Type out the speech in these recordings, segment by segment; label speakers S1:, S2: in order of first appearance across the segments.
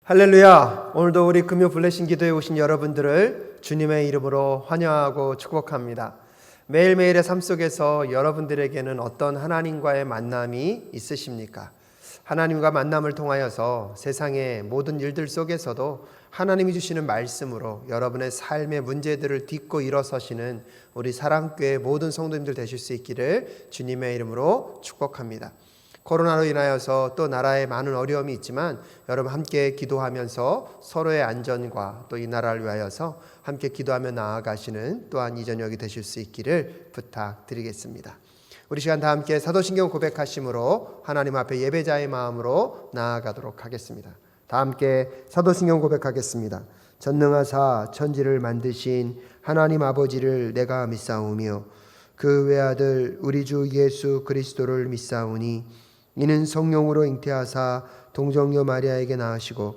S1: 할렐루야! 오늘도 우리 금요 블레싱 기도에 오신 여러분들을 주님의 이름으로 환영하고 축복합니다. 매일매일의 삶 속에서 여러분들에게는 어떤 하나님과의 만남이 있으십니까? 하나님과 만남을 통하여서 세상의 모든 일들 속에서도 하나님이 주시는 말씀으로 여러분의 삶의 문제들을 딛고 일어서시는 우리 사랑교회 모든 성도님들 되실 수 있기를 주님의 이름으로 축복합니다. 코로나로 인하여서 또 나라에 많은 어려움이 있지만 여러분 함께 기도하면서 서로의 안전과 또 이 나라를 위하여서 함께 기도하며 나아가시는 또한 이 저녁이 되실 수 있기를 부탁드리겠습니다. 우리 시간 다 함께 사도신경 고백하심으로 하나님 앞에 예배자의 마음으로 나아가도록 하겠습니다. 다 함께 사도신경 고백하겠습니다. 전능하사 천지를 만드신 하나님 아버지를 내가 믿사오며 그 외아들 우리 주 예수 그리스도를 믿사오니 이는 성령으로 잉태하사 동정녀 마리아에게 낳으시고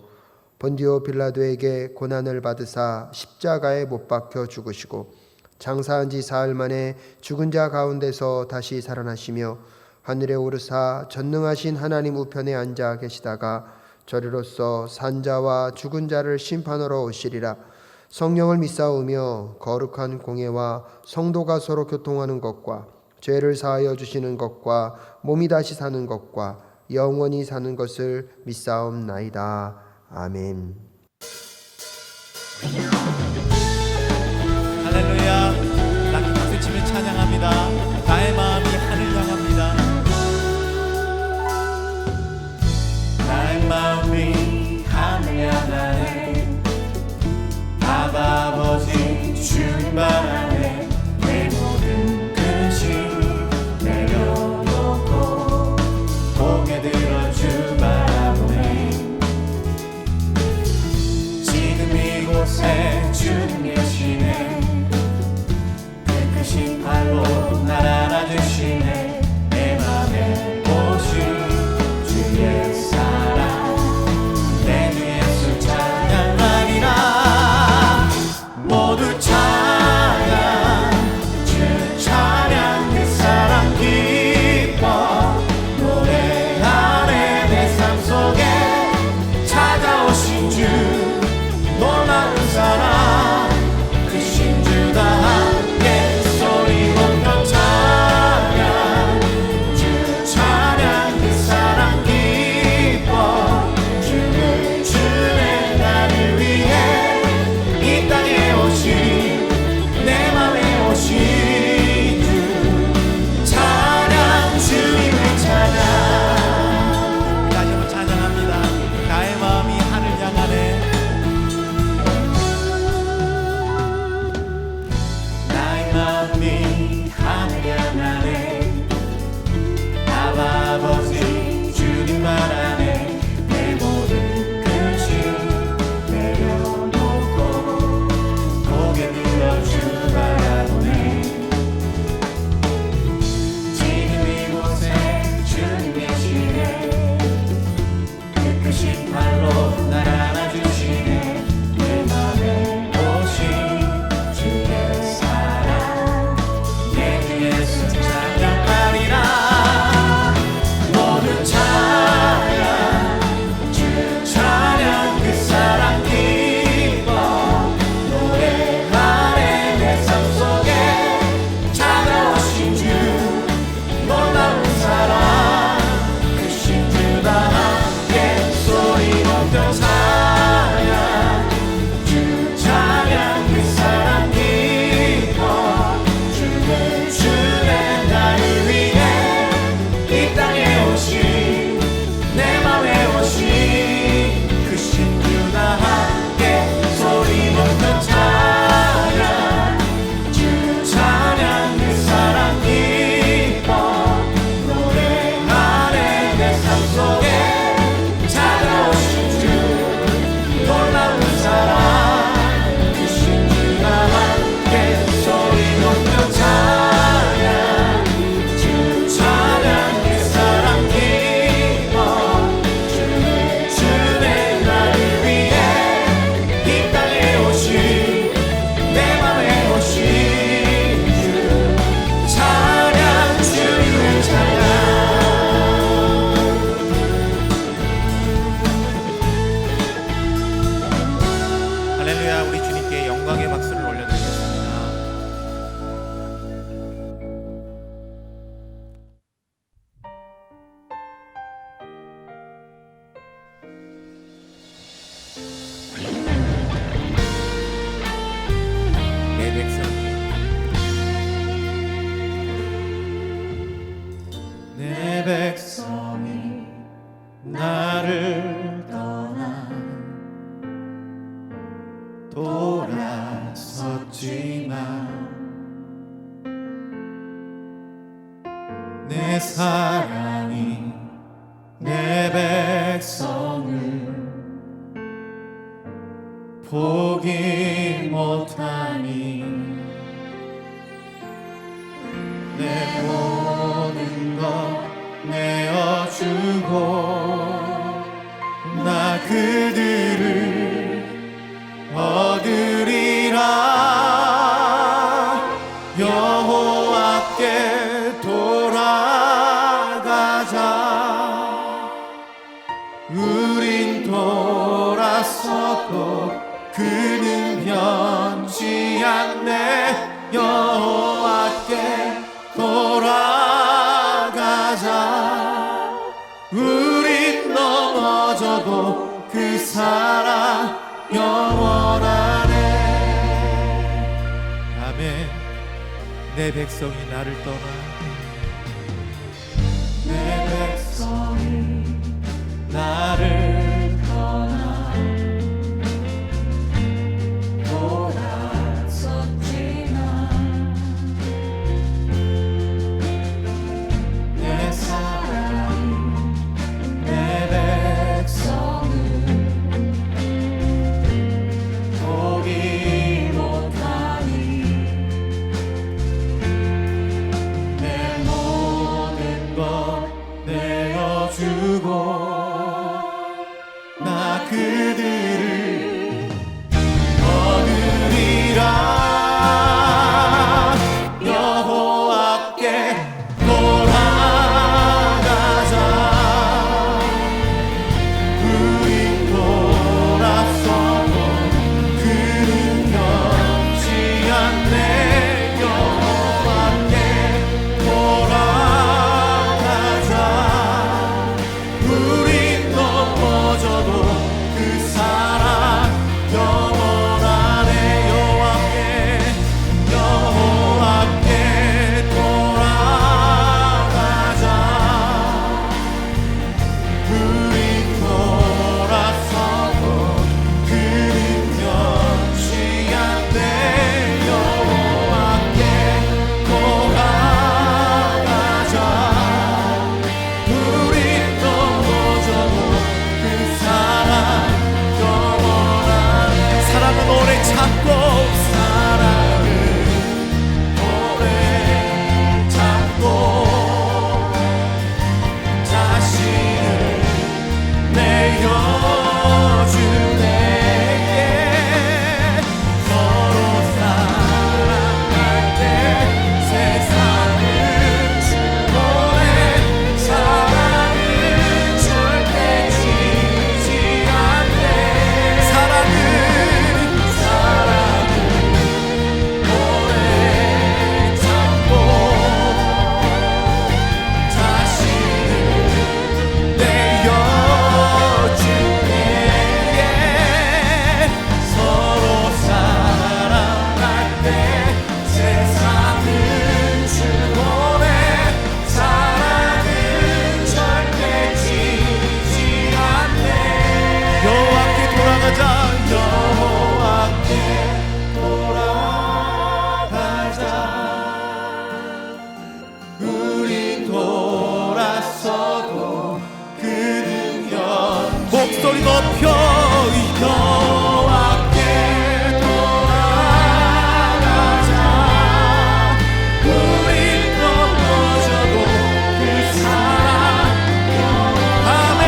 S1: 본디오 빌라도에게 고난을 받으사 십자가에 못 박혀 죽으시고 장사한 지 사흘 만에 죽은 자 가운데서 다시 살아나시며 하늘에 오르사 전능하신 하나님 우편에 앉아 계시다가 저리로서 산자와 죽은 자를 심판하러 오시리라. 성령을 믿사오며 거룩한 공예와 성도가 서로 교통하는 것과 죄를 사하여 주시는 것과 몸이 다시 사는 것과 영원히 사는 것을 믿사옵나이다. 아멘.
S2: 할렐루야. 낮게 박수치며 찬양합니다. 나의 마음이 하늘 향합니다. 나의 마음이 하늘 향하네. 아버지 주님 바라네. 내 모든 근심 내려놓고 고개 들어 주 바라보네. 지금 이곳에 내 백성이 나를 떠나 돌아섰지만 내 사랑이 내 백성을 포기 못하니 내 모든 것 내어주고 나 그들을 얻으리라. 여호와께 돌아가자. 우린 돌아섰고 그는 변치 않네. 여호와께 돌아가자. 우린 넘어져도 그 사랑 영원하네. 아멘. 내 백성이 나를 떠나 내 백성이 나를 떠나 돌아섰지만 내 사랑이 내 백성을 포기 못하니 내 모든 것 내어주고 나 그들을 얻으리라. 여호와께 돌아가자. 우린 돌아서고 그는 변치 않네. 여호와께 돌아가자. 우린 넘어져도 그 사랑 영원하네. 여호와께 돌아가자. 우린 돌아서고 그는 변치 않네. 여호와께 돌아가자. 우린 넘어져도 그 사랑 영원하네. 사랑은 오래 참고 사랑은 오래 참고 자신을 내어주네. 서로 사랑할 때 세상은 주고해. 사랑은 절대 지지 않네. 사랑은 오래 참고 자신을 내어주네. 서로 사랑할 때 세상은 주고해. 사랑은 절대 지지 않네. 여호와께 돌아가자. 여호와께 돌아가자. 우린 돌아서고 그는 목소리 높여 여호와께 돌아가자. 우린 넘어져도 그 사랑 아멘.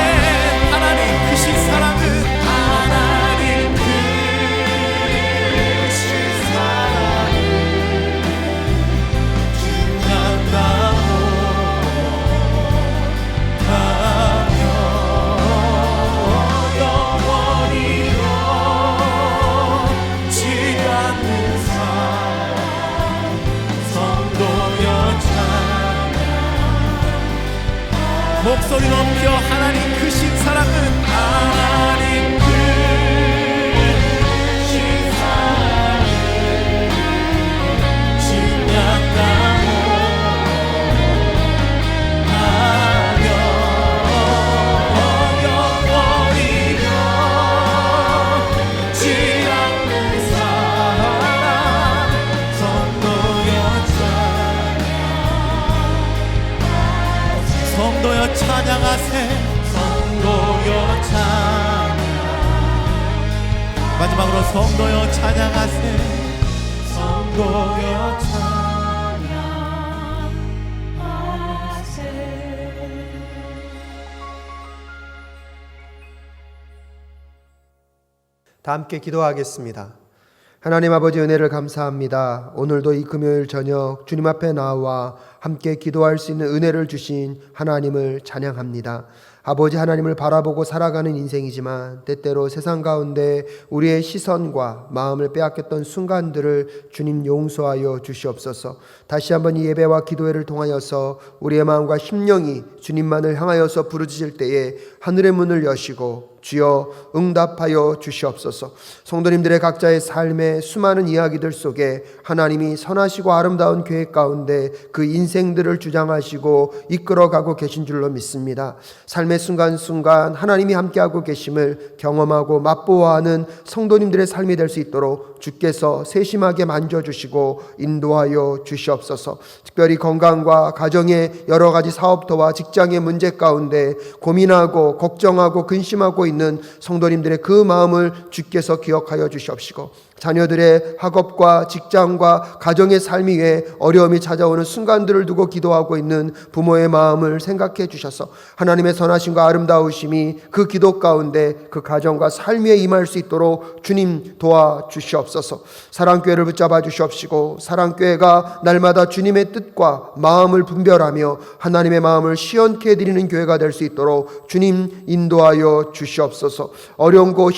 S2: 하나님 크신 사랑은 하나님 크신 사랑은 중량다고 하며 영원히로 지지 않는 사랑 성도여 찬양. 목소리 높여 하나님 크신 사랑은 하나님 크신 사랑은 중량다고 하며 찬양하세 성도여 찬양. 마지막으로 성도여 찬양하세 성도여
S1: 다 함께 기도하겠습니다. 하나님 아버지 은혜를 감사합니다. 오늘도 이 금요일 저녁 주님 앞에 나와 함께 기도할 수 있는 은혜를 주신 하나님을 찬양합니다. 아버지 하나님을 바라보고 살아가는 인생이지만 때때로 세상 가운데 우리의 시선과 마음을 빼앗겼던 순간들을 주님 용서하여 주시옵소서. 다시 한번 이 예배와 기도회를 통하여서 우리의 마음과 심령이 주님만을 향하여서 부르짖을 때에 하늘의 문을 여시고 주여 응답하여 주시옵소서. 성도님들의 각자의 삶의 수많은 이야기들 속에 하나님이 선하시고 아름다운 계획 가운데 그 인생들을 주장하시고 이끌어가고 계신 줄로 믿습니다. 삶의 순간순간 하나님이 함께하고 계심을 경험하고 맛보아하는 성도님들의 삶이 될 수 있도록 주께서 세심하게 만져주시고 인도하여 주시옵소서. 특별히 건강과 가정의 여러 가지 사업터와 직장의 문제 가운데 고민하고 걱정하고 근심하고 있는 성도님들의 그 마음을 주께서 기억하여 주시옵시고, 자녀들의 학업과 직장과 가정의 삶 위에 어려움이 찾아오는 순간들을 두고 기도하고 있는 부모의 마음을 생각해 주셔서 하나님의 선하심과 아름다우심이 그 기도 가운데 그 가정과 삶 위에 임할 수 있도록 주님 도와주시옵소서. 사랑교회를 붙잡아 주시옵시고 사랑교회가 날마다 주님의 뜻과 마음을 분별하며 하나님의 마음을 시원케 해드리는 교회가 될 수 있도록 주님 인도하여 주시옵소서. 어렵고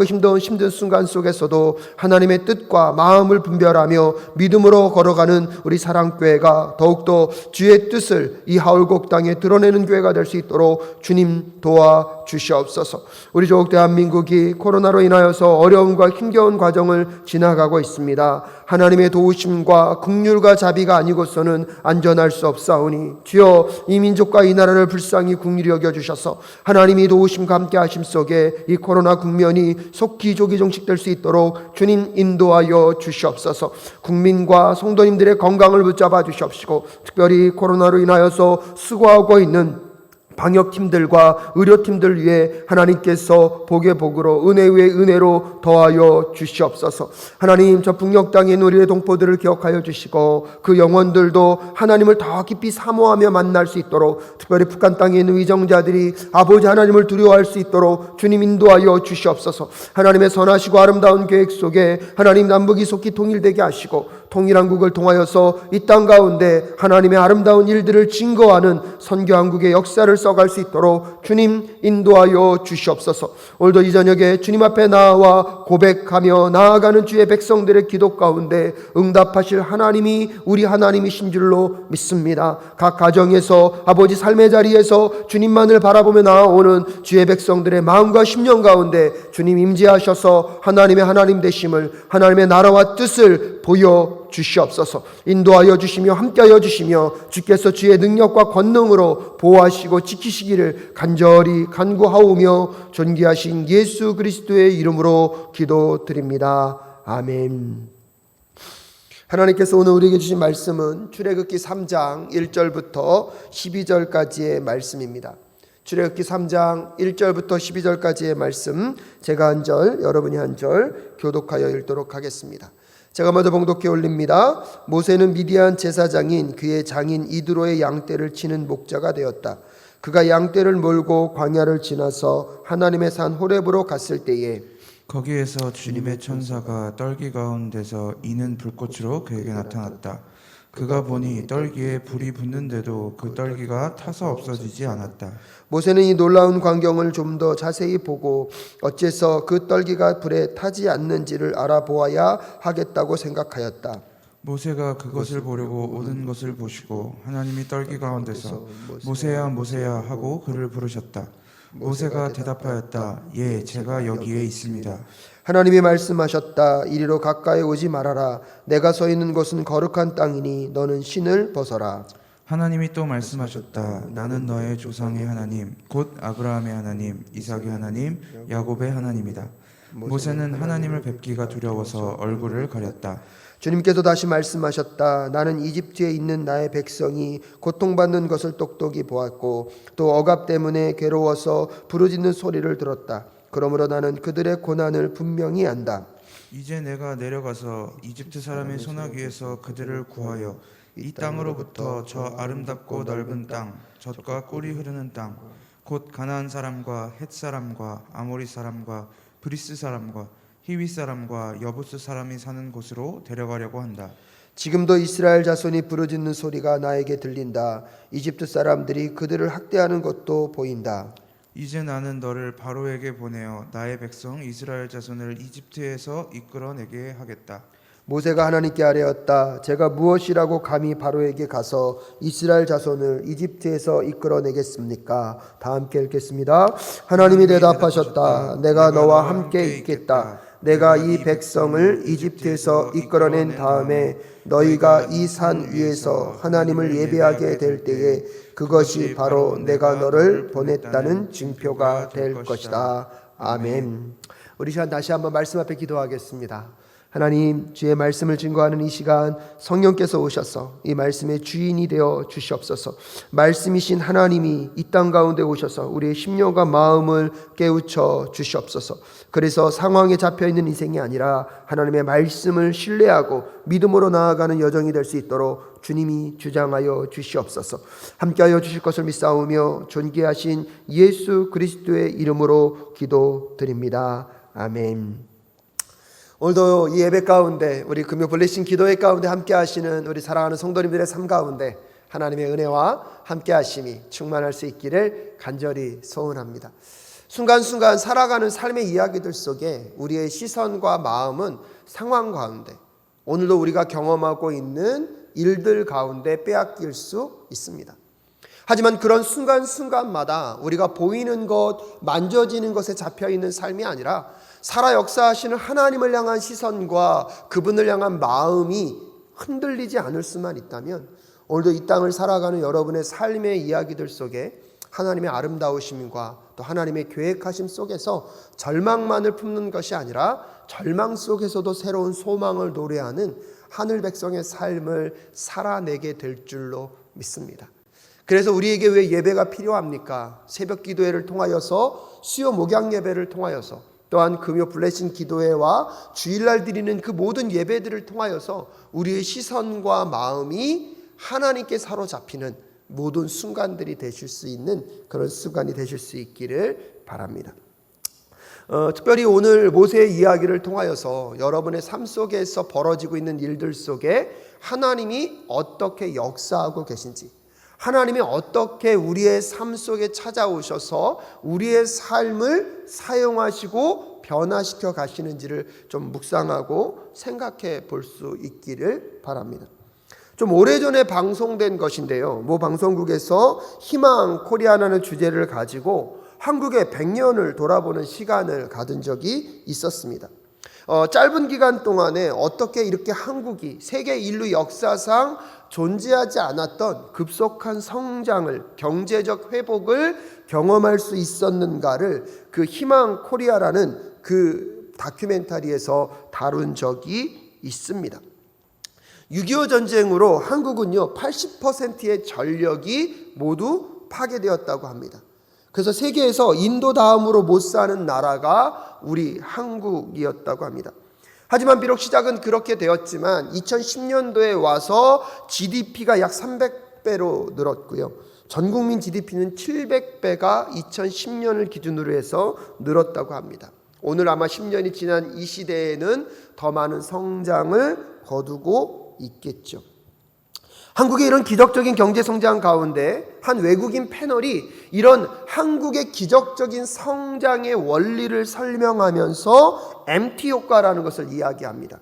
S1: 힘든 순간 속에서도 하나님의 뜻과 마음을 분별하며 믿음으로 걸어가는 우리 사랑교회가 더욱더 주의 뜻을 이 하울곡 땅에 드러내는 교회가 될 수 있도록 주님 도와주시옵소서. 우리 조국 대한민국이 코로나로 인하여서 어려움과 힘겨운 과정을 지나가고 있습니다. 하나님의 도우심과 긍휼과 자비가 아니고서는 안전할 수 없사오니 주여 이 민족과 이 나라를 불쌍히 긍휼히 여겨주셔서 하나님이 도우심과 함께 하심 속에 이 코로나 국면이 속히 조기 종식될 수 있도록 주님 인도하여 주시옵소서. 국민과 성도님들의 건강을 붙잡아 주시옵시고 특별히 코로나로 인하여서 수고하고 있는 방역팀들과 의료팀들 위해 하나님께서 복의 복으로 은혜 위에 은혜로 더하여 주시옵소서. 하나님, 저 북녘 땅에 있는 우리의 동포들을 기억하여 주시고 그 영혼들도 하나님을 더 깊이 사모하며 만날 수 있도록, 특별히 북한 땅에 있는 위정자들이 아버지 하나님을 두려워할 수 있도록 주님 인도하여 주시옵소서. 하나님의 선하시고 아름다운 계획 속에 하나님 남북이 속히 통일되게 하시고 통일한국을 통하여서 이 땅 가운데 하나님의 아름다운 일들을 증거하는 선교한국의 역사를 써갈 수 있도록 주님 인도하여 주시옵소서. 오늘도 이 저녁에 주님 앞에 나와 고백하며 나아가는 주의 백성들의 기도 가운데 응답하실 하나님이 우리 하나님이신 줄로 믿습니다. 각 가정에서 아버지 삶의 자리에서 주님만을 바라보며 나아오는 주의 백성들의 마음과 심령 가운데 주님 임재하셔서 하나님의 하나님 되심을, 하나님의 나라와 뜻을 보여 주시옵소서. 인도하여 주시며 함께하여 주시며 주께서 주의 능력과 권능으로 보호하시고 지키시기를 간절히 간구하오며 존귀하신 예수 그리스도의 이름으로 기도드립니다. 아멘. 하나님께서 오늘 우리에게 주신 말씀은 출애굽기 3장 1절부터 12절까지의 말씀입니다. 출애굽기 3장 1절부터 12절까지의 말씀, 제가 한 절, 여러분이 한 절 교독하여 읽도록 하겠습니다. 제가 먼저 봉독해 올립니다. 모세는 미디안 제사장인 그의 장인 이드로의 양떼를 치는 목자가 되었다. 그가 양떼를 몰고 광야를 지나서 하나님의 산 호렙으로 갔을 때에
S3: 거기에서 주님의 천사가 떨기 가운데서 이는 불꽃으로 그에게 나타났다. 그가 보니 떨기에 불이 붙는데도 그 떨기가 타서 없어지지 않았다.
S1: 모세는 이 놀라운 광경을 좀 더 자세히 보고 어째서 그 떨기가 불에 타지 않는지를 알아보아야 하겠다고 생각하였다.
S3: 모세가 그것을 보려고 오는 것을 보시고 하나님이 떨기 가운데서 모세야 모세야 하고 그를 부르셨다. 모세가 대답하였다. 예, 제가 여기에 있습니다.
S1: 하나님이 말씀하셨다. 이리로 가까이 오지 말아라. 내가 서 있는 곳은 거룩한 땅이니 너는 신을 벗어라.
S3: 하나님이 또 말씀하셨다. 나는 너의 조상의 하나님, 곧 아브라함의 하나님, 이삭의 하나님, 야곱의 하나님이다. 모세는 하나님을 뵙기가 두려워서 얼굴을 가렸다.
S1: 주님께서 다시 말씀하셨다. 나는 이집트에 있는 나의 백성이 고통받는 것을 똑똑히 보았고 또 억압 때문에 괴로워서 부르짖는 소리를 들었다. 그러므로 나는 그들의 고난을 분명히 안다.
S3: 이제 내가 내려가서 이집트 사람의 소나기에서 그들을 구하여 이 땅으로부터 저 아름답고 넓은 땅, 젖과 꿀이 흐르는 땅, 곧 가나안 사람과 헷 사람과 아모리 사람과 브리스 사람과 히위 사람과 여부스 사람이 사는 곳으로 데려가려고 한다.
S1: 지금도 이스라엘 자손이 부르짖는 소리가 나에게 들린다. 이집트 사람들이 그들을 학대하는 것도 보인다.
S3: 이제 나는 너를 바로에게 보내어 나의 백성 이스라엘 자손을 이집트에서 이끌어내게 하겠다.
S1: 모세가 하나님께 아뢰었다. 제가 무엇이라고 감히 바로에게 가서 이스라엘 자손을 이집트에서 이끌어내겠습니까? 다 함께 읽겠습니다. 하나님이 대답하셨다. 내가 너와 함께 있겠다. 내가 이 백성을 이집트에서 이끌어낸 다음에 너희가 이 산 위에서 하나님을 예배하게 될 때에 그것이 바로 내가 너를 보냈다는 증표가 될 것이다. 아멘. 우리 시간 다시 한번 말씀 앞에 기도하겠습니다. 하나님, 주의 말씀을 증거하는 이 시간 성령께서 오셔서 이 말씀의 주인이 되어 주시옵소서. 말씀이신 하나님이 이 땅 가운데 오셔서 우리의 심령과 마음을 깨우쳐 주시옵소서. 그래서 상황에 잡혀있는 인생이 아니라 하나님의 말씀을 신뢰하고 믿음으로 나아가는 여정이 될 수 있도록 주님이 주장하여 주시옵소서. 함께하여 주실 것을 믿사오며 존귀하신 예수 그리스도의 이름으로 기도드립니다. 아멘. 오늘도 이 예배 가운데 우리 금요 블레싱 기도회 가운데 함께 하시는 우리 사랑하는 성도님들의 삶 가운데 하나님의 은혜와 함께 하심이 충만할 수 있기를 간절히 소원합니다. 순간순간 살아가는 삶의 이야기들 속에 우리의 시선과 마음은 상황 가운데 오늘도 우리가 경험하고 있는 일들 가운데 빼앗길 수 있습니다. 하지만 그런 순간순간마다 우리가 보이는 것, 만져지는 것에 잡혀있는 삶이 아니라 살아 역사하시는 하나님을 향한 시선과 그분을 향한 마음이 흔들리지 않을 수만 있다면 오늘도 이 땅을 살아가는 여러분의 삶의 이야기들 속에 하나님의 아름다우심과 또 하나님의 계획하심 속에서 절망만을 품는 것이 아니라 절망 속에서도 새로운 소망을 노래하는 하늘 백성의 삶을 살아내게 될 줄로 믿습니다. 그래서 우리에게 왜 예배가 필요합니까? 새벽 기도회를 통하여서 수요 목양 예배를 통하여서 또한 금요 블레싱 기도회와 주일날 드리는 그 모든 예배들을 통하여서 우리의 시선과 마음이 하나님께 사로잡히는 모든 순간들이 되실 수 있는 그런 순간이 되실 수 있기를 바랍니다. 특별히 오늘 모세의 이야기를 통하여서 여러분의 삶 속에서 벌어지고 있는 일들 속에 하나님이 어떻게 역사하고 계신지, 하나님이 어떻게 우리의 삶 속에 찾아오셔서 우리의 삶을 사용하시고 변화시켜 가시는지를 좀 묵상하고 생각해 볼 수 있기를 바랍니다. 좀 오래전에 방송된 것인데요. 모 방송국에서 희망 코리아라는 주제를 가지고 한국의 100년을 돌아보는 시간을 가진 적이 있었습니다. 짧은 기간 동안에 어떻게 이렇게 한국이 세계 인류 역사상 존재하지 않았던 급속한 성장을, 경제적 회복을 경험할 수 있었는가를 그 희망 코리아라는 그 다큐멘터리에서 다룬 적이 있습니다. 6.25 전쟁으로 한국은요 80%의 전력이 모두 파괴되었다고 합니다. 그래서 세계에서 인도 다음으로 못 사는 나라가 우리 한국이었다고 합니다. 하지만 비록 시작은 그렇게 되었지만 2010년도에 와서 GDP가 약 300배로 늘었고요. 전국민 GDP는 700배가 2010년을 기준으로 해서 늘었다고 합니다. 오늘 아마 10년이 지난 이 시대에는 더 많은 성장을 거두고 있겠죠. 한국의 이런 기적적인 경제 성장 가운데 한 외국인 패널이 이런 한국의 기적적인 성장의 원리를 설명하면서 MT 효과라는 것을 이야기합니다.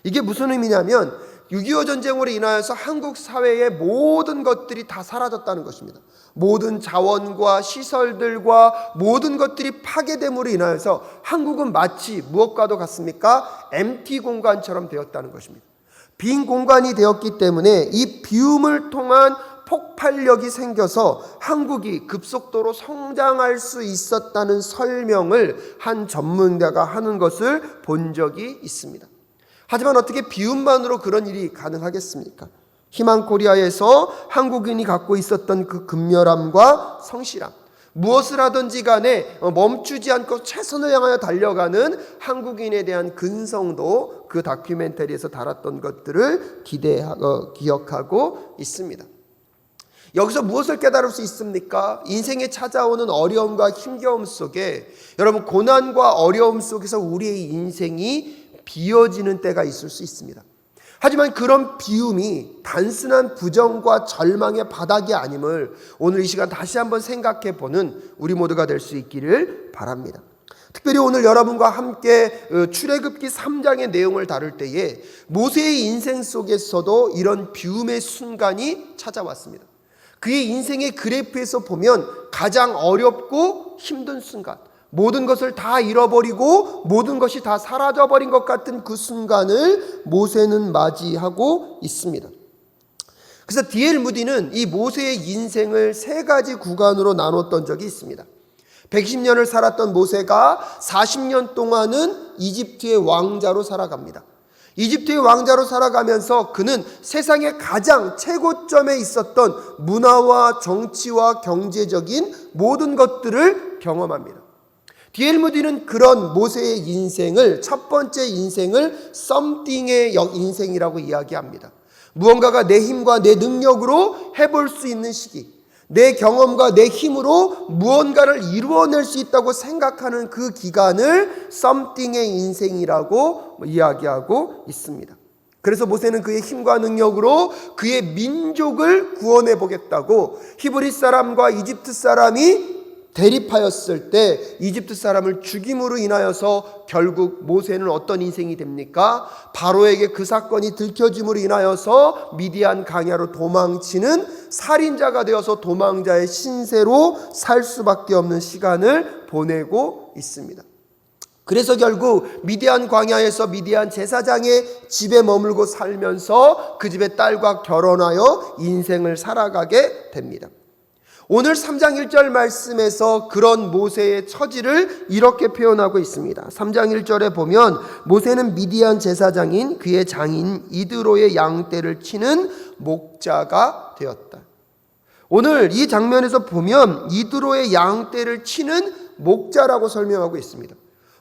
S1: 이게 무슨 의미냐면 6.25 전쟁으로 인하여서 한국 사회의 모든 것들이 다 사라졌다는 것입니다. 모든 자원과 시설들과 모든 것들이 파괴됨으로 인하여서 한국은 마치 무엇과도 같습니까? MT 공간처럼 되었다는 것입니다. 빈 공간이 되었기 때문에 이 비움을 통한 폭발력이 생겨서 한국이 급속도로 성장할 수 있었다는 설명을 한 전문가가 하는 것을 본 적이 있습니다. 하지만 어떻게 비움만으로 그런 일이 가능하겠습니까? 희망코리아에서 한국인이 갖고 있었던 그 근멸함과 성실함, 무엇을 하든지 간에 멈추지 않고 최선을 향하여 달려가는 한국인에 대한 근성도 그 다큐멘터리에서 다뤘던 것들을 기억하고 있습니다. 여기서 무엇을 깨달을 수 있습니까? 인생에 찾아오는 어려움과 힘겨움 속에, 여러분, 고난과 어려움 속에서 우리의 인생이 비어지는 때가 있을 수 있습니다. 하지만 그런 비움이 단순한 부정과 절망의 바닥이 아님을 오늘 이 시간 다시 한번 생각해 보는 우리 모두가 될 수 있기를 바랍니다. 특별히 오늘 여러분과 함께 출애굽기 3장의 내용을 다룰 때에 모세의 인생 속에서도 이런 비움의 순간이 찾아왔습니다. 그의 인생의 그래프에서 보면 가장 어렵고 힘든 순간, 모든 것을 다 잃어버리고 모든 것이 다 사라져버린 것 같은 그 순간을 모세는 맞이하고 있습니다. 그래서 D.L. 무디는 이 모세의 인생을 세 가지 구간으로 나눴던 적이 있습니다. 110년을 살았던 모세가 40년 동안은 이집트의 왕자로 살아갑니다. 이집트의 왕자로 살아가면서 그는 세상의 가장 최고점에 있었던 문화와 정치와 경제적인 모든 것들을 경험합니다. D.L. 무디는 그런 모세의 인생을, 첫 번째 인생을 썸띵의 인생이라고 이야기합니다. 무언가가 내 힘과 내 능력으로 해볼 수 있는 시기, 내 경험과 내 힘으로 무언가를 이루어낼 수 있다고 생각하는 그 기간을 썸띵의 인생이라고 이야기하고 있습니다. 그래서 모세는 그의 힘과 능력으로 그의 민족을 구원해 보겠다고 히브리 사람과 이집트 사람이 대립하였을 때 이집트 사람을 죽임으로 인하여서 결국 모세는 어떤 인생이 됩니까? 바로에게 그 사건이 들켜짐으로 인하여서 미디안 광야로 도망치는 살인자가 되어서 도망자의 신세로 살 수밖에 없는 시간을 보내고 있습니다. 그래서 결국 미디안 광야에서 미디안 제사장의 집에 머물고 살면서 그 집의 딸과 결혼하여 인생을 살아가게 됩니다. 오늘 3장 1절 말씀에서 그런 모세의 처지를 이렇게 표현하고 있습니다. 3장 1절에 보면 모세는 미디안 제사장인 그의 장인 이드로의 양떼를 치는 목자가 되었다. 오늘 이 장면에서 보면 이드로의 양떼를 치는 목자라고 설명하고 있습니다.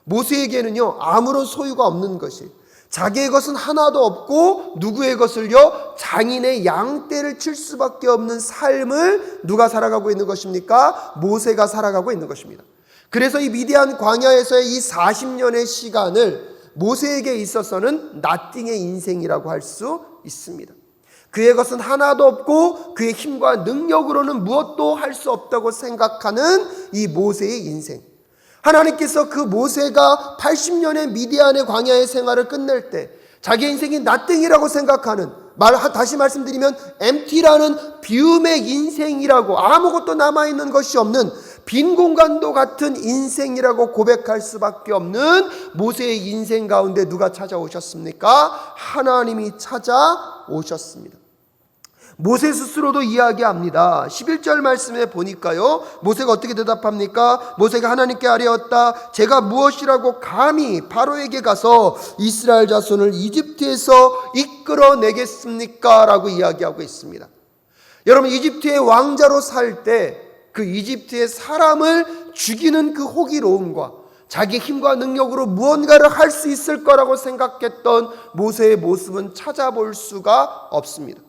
S1: 모세에게는요, 아무런 소유가 없는 것이, 자기의 것은 하나도 없고 누구의 것을요, 장인의 양떼를 칠 수밖에 없는 삶을 누가 살아가고 있는 것입니까? 모세가 살아가고 있는 것입니다. 그래서 이 미디안 광야에서의 이 40년의 시간을 모세에게 있어서는 나띵의 인생이라고 할 수 있습니다. 그의 것은 하나도 없고 그의 힘과 능력으로는 무엇도 할 수 없다고 생각하는 이 모세의 인생. 하나님께서 그 모세가 80년의 미디안의 광야의 생활을 끝낼 때 자기 인생이 나띵이라고 생각하는, 다시 말씀드리면 empty라는 비움의 인생이라고, 아무것도 남아있는 것이 없는 빈 공간도 같은 인생이라고 고백할 수밖에 없는 모세의 인생 가운데 누가 찾아오셨습니까? 하나님이 찾아오셨습니다. 모세 스스로도 이야기합니다. 11절 말씀에 보니까요, 모세가 어떻게 대답합니까? 모세가 하나님께 아뢰었다. 제가 무엇이라고 감히 바로에게 가서 이스라엘 자손을 이집트에서 이끌어내겠습니까? 라고 이야기하고 있습니다. 여러분, 이집트의 왕자로 살 때 그 이집트의 사람을 죽이는 그 호기로움과 자기 힘과 능력으로 무언가를 할 수 있을 거라고 생각했던 모세의 모습은 찾아볼 수가 없습니다.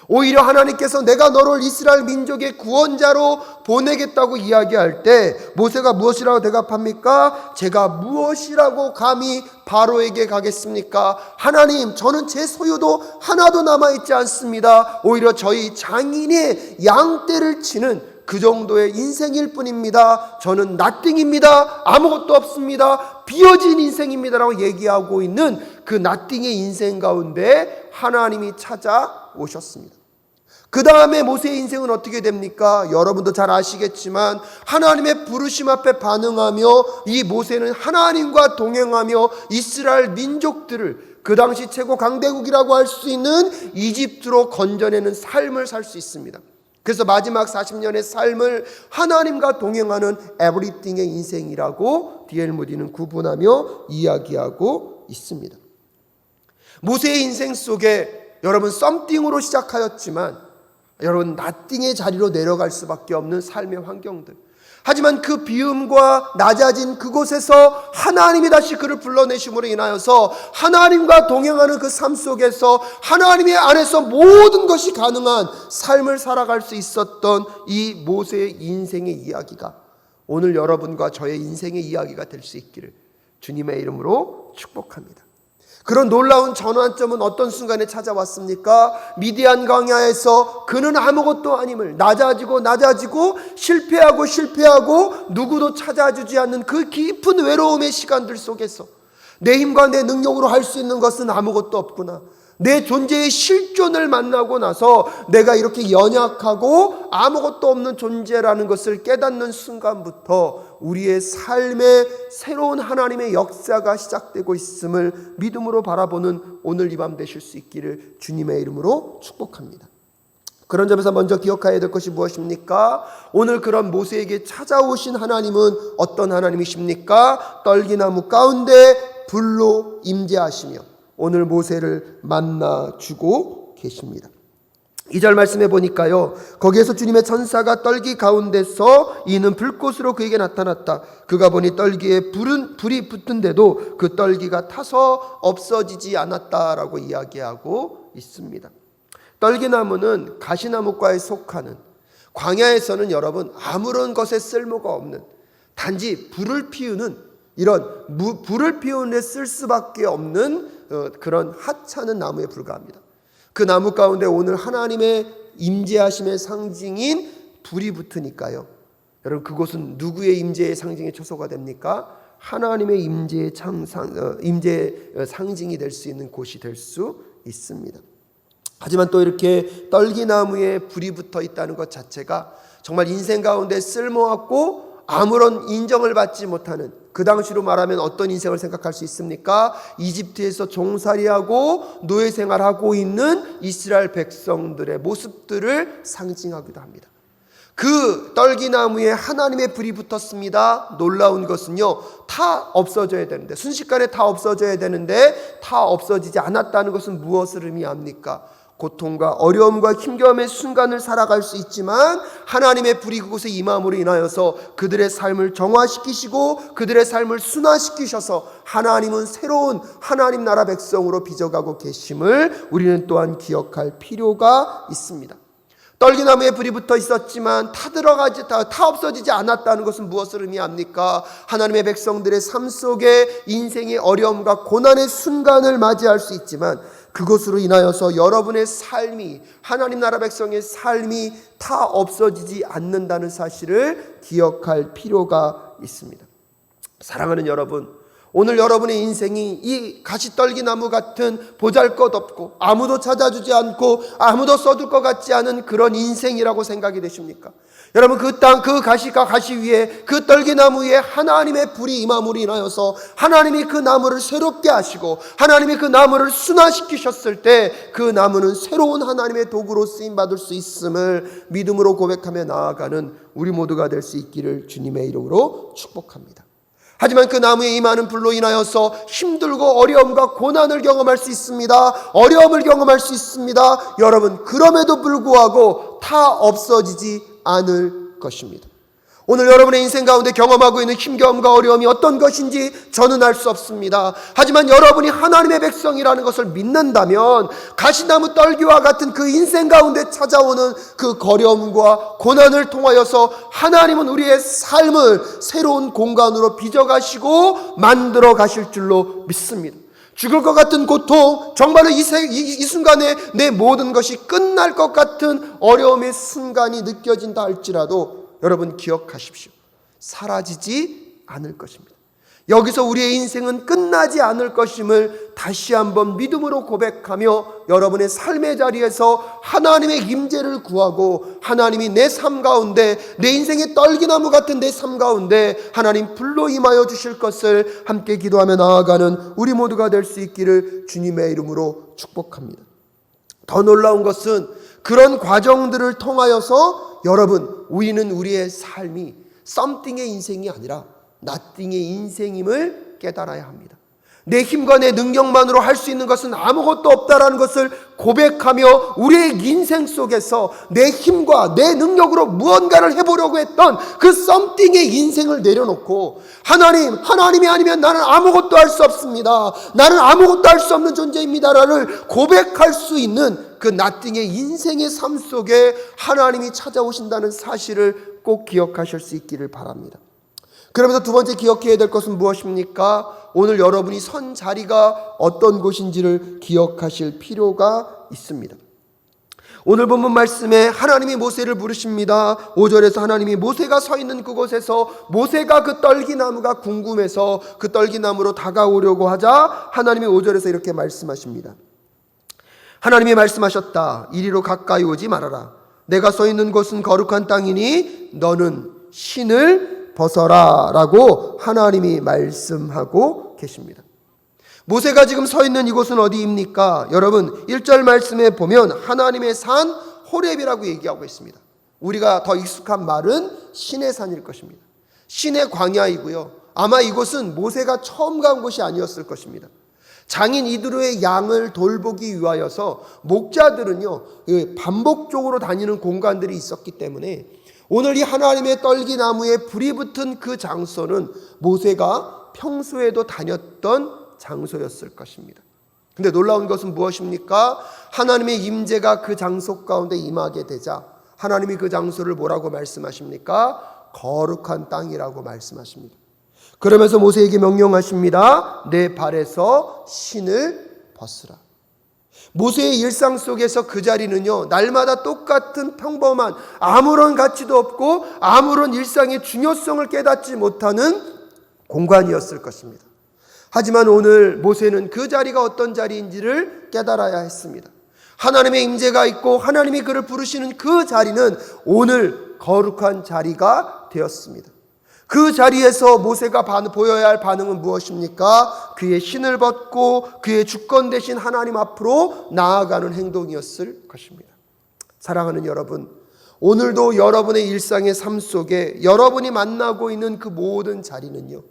S1: 오히려 하나님께서 내가 너를 이스라엘 민족의 구원자로 보내겠다고 이야기할 때 모세가 무엇이라고 대답합니까? 제가 무엇이라고 감히 바로에게 가겠습니까? 하나님, 저는 제 소유도 하나도 남아있지 않습니다. 오히려 저희 장인의 양떼를 치는 그 정도의 인생일 뿐입니다. 저는 나띵입니다. 아무것도 없습니다. 비어진 인생입니다. 라고 얘기하고 있는 그 나띵의 인생 가운데 하나님이 찾아오셨습니다. 그 다음에 모세의 인생은 어떻게 됩니까? 여러분도 잘 아시겠지만 하나님의 부르심 앞에 반응하며 이 모세는 하나님과 동행하며 이스라엘 민족들을 그 당시 최고 강대국이라고 할 수 있는 이집트로 건져내는 삶을 살 수 있습니다. 그래서 마지막 40년의 삶을 하나님과 동행하는 에브리띵의 인생이라고 D.L. 무디는 구분하며 이야기하고 있습니다. 모세의 인생 속에 여러분 썸띵으로 시작하였지만 여러분 나띵의 자리로 내려갈 수밖에 없는 삶의 환경들. 하지만 그 비움과 낮아진 그곳에서 하나님이 다시 그를 불러내심으로 인하여서 하나님과 동행하는 그 삶 속에서 하나님의 안에서 모든 것이 가능한 삶을 살아갈 수 있었던 이 모세의 인생의 이야기가 오늘 여러분과 저의 인생의 이야기가 될 수 있기를 주님의 이름으로 축복합니다. 그런 놀라운 전환점은 어떤 순간에 찾아왔습니까? 미디안 광야에서 그는 아무것도 아님을 낮아지고 실패하고 누구도 찾아주지 않는 그 깊은 외로움의 시간들 속에서 내 힘과 내 능력으로 할 수 있는 것은 아무것도 없구나. 내 존재의 실존을 만나고 나서 내가 이렇게 연약하고 아무것도 없는 존재라는 것을 깨닫는 순간부터 우리의 삶에 새로운 하나님의 역사가 시작되고 있음을 믿음으로 바라보는 오늘 이 밤 되실 수 있기를 주님의 이름으로 축복합니다. 그런 점에서 먼저 기억해야 될 것이 무엇입니까? 오늘 그런 모세에게 찾아오신 하나님은 어떤 하나님이십니까? 떨기나무 가운데 불로 임재하시며 오늘 모세를 만나주고 계십니다. 2절 말씀해 보니까요, 거기에서 주님의 천사가 떨기 가운데서 이는 불꽃으로 그에게 나타났다. 그가 보니 떨기에 불이 붙은데도 그 떨기가 타서 없어지지 않았다라고 이야기하고 있습니다. 떨기나무는 가시나무과에 속하는, 광야에서는 여러분 아무런 것에 쓸모가 없는, 단지 불을 피우는, 이런 불을 피우는 데 쓸 수밖에 없는 그런 하찮은 나무에 불과합니다. 그 나무 가운데 오늘 하나님의 임재하심의 상징인 불이 붙으니까요, 여러분 그곳은 누구의 임재의 상징의 초소가 됩니까? 하나님의 임재의 상징이 될 수 있는 곳이 될 수 있습니다. 하지만 또 이렇게 떨기나무에 불이 붙어 있다는 것 자체가 정말 인생 가운데 쓸모없고 아무런 인정을 받지 못하는, 그 당시로 말하면 어떤 인생을 생각할 수 있습니까? 이집트에서 종살이하고 노예 생활하고 있는 이스라엘 백성들의 모습들을 상징하기도 합니다. 그 떨기나무에 하나님의 불이 붙었습니다. 놀라운 것은요, 다 없어져야 되는데, 순식간에 다 없어져야 되는데 다 없어지지 않았다는 것은 무엇을 의미합니까? 고통과 어려움과 힘겨움의 순간을 살아갈 수 있지만 하나님의 불이 그곳에 임함으로 인하여서 그들의 삶을 정화시키시고 그들의 삶을 순화시키셔서 하나님은 새로운 하나님 나라 백성으로 빚어가고 계심을 우리는 또한 기억할 필요가 있습니다. 떨기나무에 불이 붙어 있었지만 다 없어지지 않았다는 것은 무엇을 의미합니까? 하나님의 백성들의 삶 속에 인생의 어려움과 고난의 순간을 맞이할 수 있지만 그것으로 인하여서 여러분의 삶이, 하나님 나라 백성의 삶이 다 없어지지 않는다는 사실을 기억할 필요가 있습니다. 사랑하는 여러분, 오늘 여러분의 인생이 이 가시떨기나무 같은 보잘것없고 아무도 찾아주지 않고 아무도 써줄 것 같지 않은 그런 인생이라고 생각이 되십니까? 여러분, 그 땅, 그 가시가 가시 위에, 그 떨기나무 위에 하나님의 불이 임함으로 인하여서 하나님이 그 나무를 새롭게 하시고 하나님이 그 나무를 순화시키셨을 때 그 나무는 새로운 하나님의 도구로 쓰임받을 수 있음을 믿음으로 고백하며 나아가는 우리 모두가 될 수 있기를 주님의 이름으로 축복합니다. 하지만 그 나무에 임하는 불로 인하여서 힘들고 어려움과 고난을 경험할 수 있습니다. 어려움을 경험할 수 있습니다. 여러분, 그럼에도 불구하고 다 없어지지 않을 것입니다. 오늘 여러분의 인생 가운데 경험하고 있는 힘겨움과 어려움이 어떤 것인지 저는 알 수 없습니다. 하지만 여러분이 하나님의 백성이라는 것을 믿는다면 가시나무 떨기와 같은 그 인생 가운데 찾아오는 그 거려움과 고난을 통하여서 하나님은 우리의 삶을 새로운 공간으로 빚어가시고 만들어 가실 줄로 믿습니다. 죽을 것 같은 고통, 정말로 이 순간에 내 모든 것이 끝날 것 같은 어려움의 순간이 느껴진다 할지라도 여러분 기억하십시오. 사라지지 않을 것입니다. 여기서 우리의 인생은 끝나지 않을 것임을 다시 한번 믿음으로 고백하며 여러분의 삶의 자리에서 하나님의 임재를 구하고 하나님이 내 삶 가운데, 내 인생의 떨기나무 같은 내 삶 가운데 하나님 불로 임하여 주실 것을 함께 기도하며 나아가는 우리 모두가 될 수 있기를 주님의 이름으로 축복합니다. 더 놀라운 것은 그런 과정들을 통하여서 여러분, 우리는 우리의 삶이 썸띵의 인생이 아니라 나띵의 인생임을 깨달아야 합니다. 내 힘과 내 능력만으로 할 수 있는 것은 아무것도 없다라는 것을 고백하며 우리의 인생 속에서 내 힘과 내 능력으로 무언가를 해보려고 했던 그 썸띵의 인생을 내려놓고 하나님이 아니면 나는 아무것도 할 수 없습니다. 나는 아무것도 할 수 없는 존재입니다라를 고백할 수 있는 그 나띵의 인생의 삶 속에 하나님이 찾아오신다는 사실을 꼭 기억하실 수 있기를 바랍니다. 그러면서 두 번째 기억해야 될 것은 무엇입니까? 오늘 여러분이 선 자리가 어떤 곳인지를 기억하실 필요가 있습니다. 오늘 본문 말씀에 하나님이 모세를 부르십니다. 5절에서 하나님이 모세가 서 있는 그곳에서 모세가 그 떨기나무가 궁금해서 그 떨기나무로 다가오려고 하자 하나님이 5절에서 이렇게 말씀하십니다. 하나님이 말씀하셨다. 이리로 가까이 오지 말아라. 내가 서 있는 곳은 거룩한 땅이니 너는 신을 벗어라 라고 하나님이 말씀하고 계십니다. 모세가 지금 서 있는 이곳은 어디입니까? 여러분 1절 말씀에 보면 하나님의 산 호렙이라고 얘기하고 있습니다. 우리가 더 익숙한 말은 신의 산일 것입니다. 신의 광야이고요. 아마 이곳은 모세가 처음 간 곳이 아니었을 것입니다. 장인 이드로의 양을 돌보기 위하여서 목자들은요 반복적으로 다니는 공간들이 있었기 때문에 오늘 이 하나님의 떨기나무에 불이 붙은 그 장소는 모세가 평소에도 다녔던 장소였을 것입니다. 근데 놀라운 것은 무엇입니까? 하나님의 임재가 그 장소 가운데 임하게 되자 하나님이 그 장소를 뭐라고 말씀하십니까? 거룩한 땅이라고 말씀하십니다. 그러면서 모세에게 명령하십니다. 내 발에서 신을 벗으라. 모세의 일상 속에서 그 자리는요 날마다 똑같은 평범한 아무런 가치도 없고 아무런 일상의 중요성을 깨닫지 못하는 공간이었을 것입니다. 하지만 오늘 모세는 그 자리가 어떤 자리인지를 깨달아야 했습니다. 하나님의 임재가 있고 하나님이 그를 부르시는 그 자리는 오늘 거룩한 자리가 되었습니다. 그 자리에서 모세가 보여야 할 반응은 무엇입니까? 그의 신을 벗고 그의 주권 되신 하나님 앞으로 나아가는 행동이었을 것입니다. 사랑하는 여러분, 오늘도 여러분의 일상의 삶 속에 여러분이 만나고 있는 그 모든 자리는요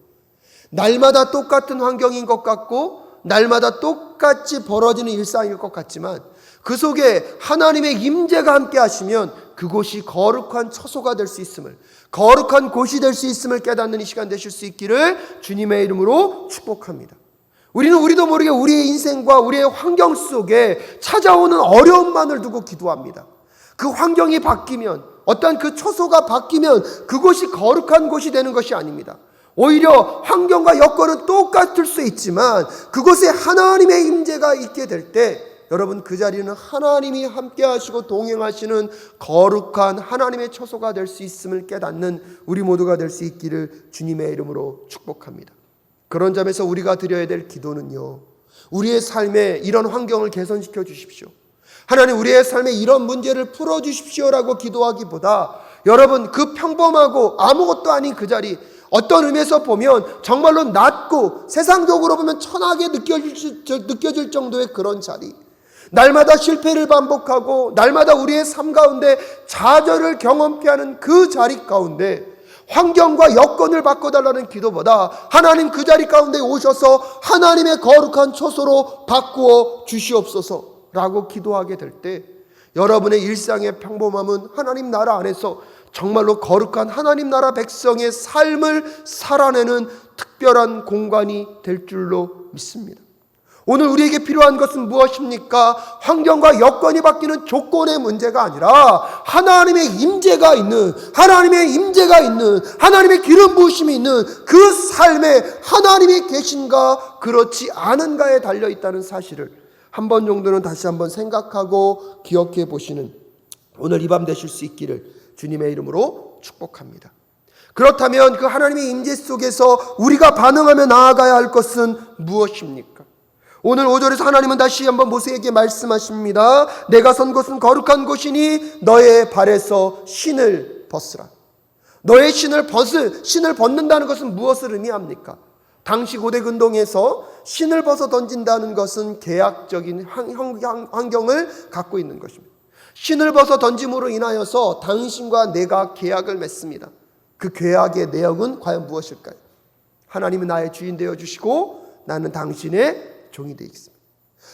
S1: 날마다 똑같은 환경인 것 같고 날마다 똑같이 벌어지는 일상일 것 같지만 그 속에 하나님의 임재가 함께 하시면 그곳이 거룩한 처소가 될 수 있음을, 거룩한 곳이 될 수 있음을 깨닫는 이 시간 되실 수 있기를 주님의 이름으로 축복합니다. 우리도 모르게 우리의 인생과 우리의 환경 속에 찾아오는 어려움만을 두고 기도합니다. 그 환경이 바뀌면, 어떤 그 처소가 바뀌면 그곳이 거룩한 곳이 되는 것이 아닙니다. 오히려 환경과 여건은 똑같을 수 있지만 그곳에 하나님의 임재가 있게 될 때 여러분 그 자리는 하나님이 함께 하시고 동행하시는 거룩한 하나님의 처소가 될 수 있음을 깨닫는 우리 모두가 될 수 있기를 주님의 이름으로 축복합니다. 그런 점에서 우리가 드려야 될 기도는요 우리의 삶에 이런 환경을 개선시켜 주십시오. 하나님 우리의 삶에 이런 문제를 풀어주십시오라고 기도하기보다 여러분 그 평범하고 아무것도 아닌 그 자리 어떤 의미에서 보면 정말로 낮고 세상적으로 보면 천하게 느껴질 정도의 그런 자리 날마다 실패를 반복하고 날마다 우리의 삶 가운데 좌절을 경험케 하는 그 자리 가운데 환경과 여건을 바꿔달라는 기도보다 하나님 그 자리 가운데 오셔서 하나님의 거룩한 처소로 바꾸어 주시옵소서라고 기도하게 될 때 여러분의 일상의 평범함은 하나님 나라 안에서 정말로 거룩한 하나님 나라 백성의 삶을 살아내는 특별한 공간이 될 줄로 믿습니다. 오늘 우리에게 필요한 것은 무엇입니까? 환경과 여건이 바뀌는 조건의 문제가 아니라 하나님의 임재가 있는 하나님의 기름 부으심이 있는 그 삶에 하나님이 계신가 그렇지 않은가에 달려있다는 사실을 한 번 정도는 다시 한번 생각하고 기억해 보시는 오늘 이 밤 되실 수 있기를 주님의 이름으로 축복합니다. 그렇다면 그 하나님의 임재 속에서 우리가 반응하며 나아가야 할 것은 무엇입니까? 오늘 5절에서 하나님은 다시 한번 모세에게 말씀하십니다. 내가 선 곳은 거룩한 곳이니 너의 발에서 신을 벗으라. 너의 신을 벗는다는 것은 무엇을 의미합니까? 당시 고대 근동에서 신을 벗어 던진다는 것은 계약적인 환경을 갖고 있는 것입니다. 신을 벗어 던짐으로 인하여서 당신과 내가 계약을 맺습니다. 그 계약의 내용은 과연 무엇일까요? 하나님은 나의 주인 되어주시고 나는 당신의 종이 되겠습니다.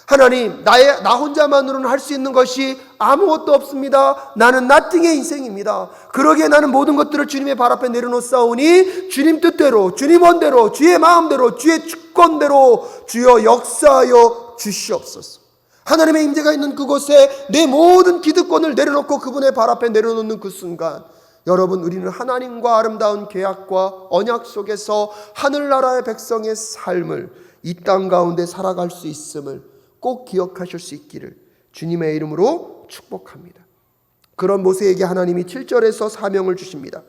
S1: 하나님, 나 혼자만으로는 할 수 있는 것이 아무것도 없습니다. 나는 nothing의 인생입니다. 그러기에 나는 모든 것들을 주님의 발 앞에 내려놓사오니 주님 뜻대로, 주님 원대로, 주의 마음대로, 주의 주권대로 주여 역사하여 주시옵소서. 하나님의 임재가 있는 그곳에 내 모든 기득권을 내려놓고 그분의 발 앞에 내려놓는 그 순간, 여러분, 우리는 하나님과 아름다운 계약과 언약 속에서 하늘나라의 백성의 삶을 이 땅 가운데 살아갈 수 있음을 꼭 기억하실 수 있기를 주님의 이름으로 축복합니다. 그런 모세에게 하나님이 7절에서 사명을 주십니다.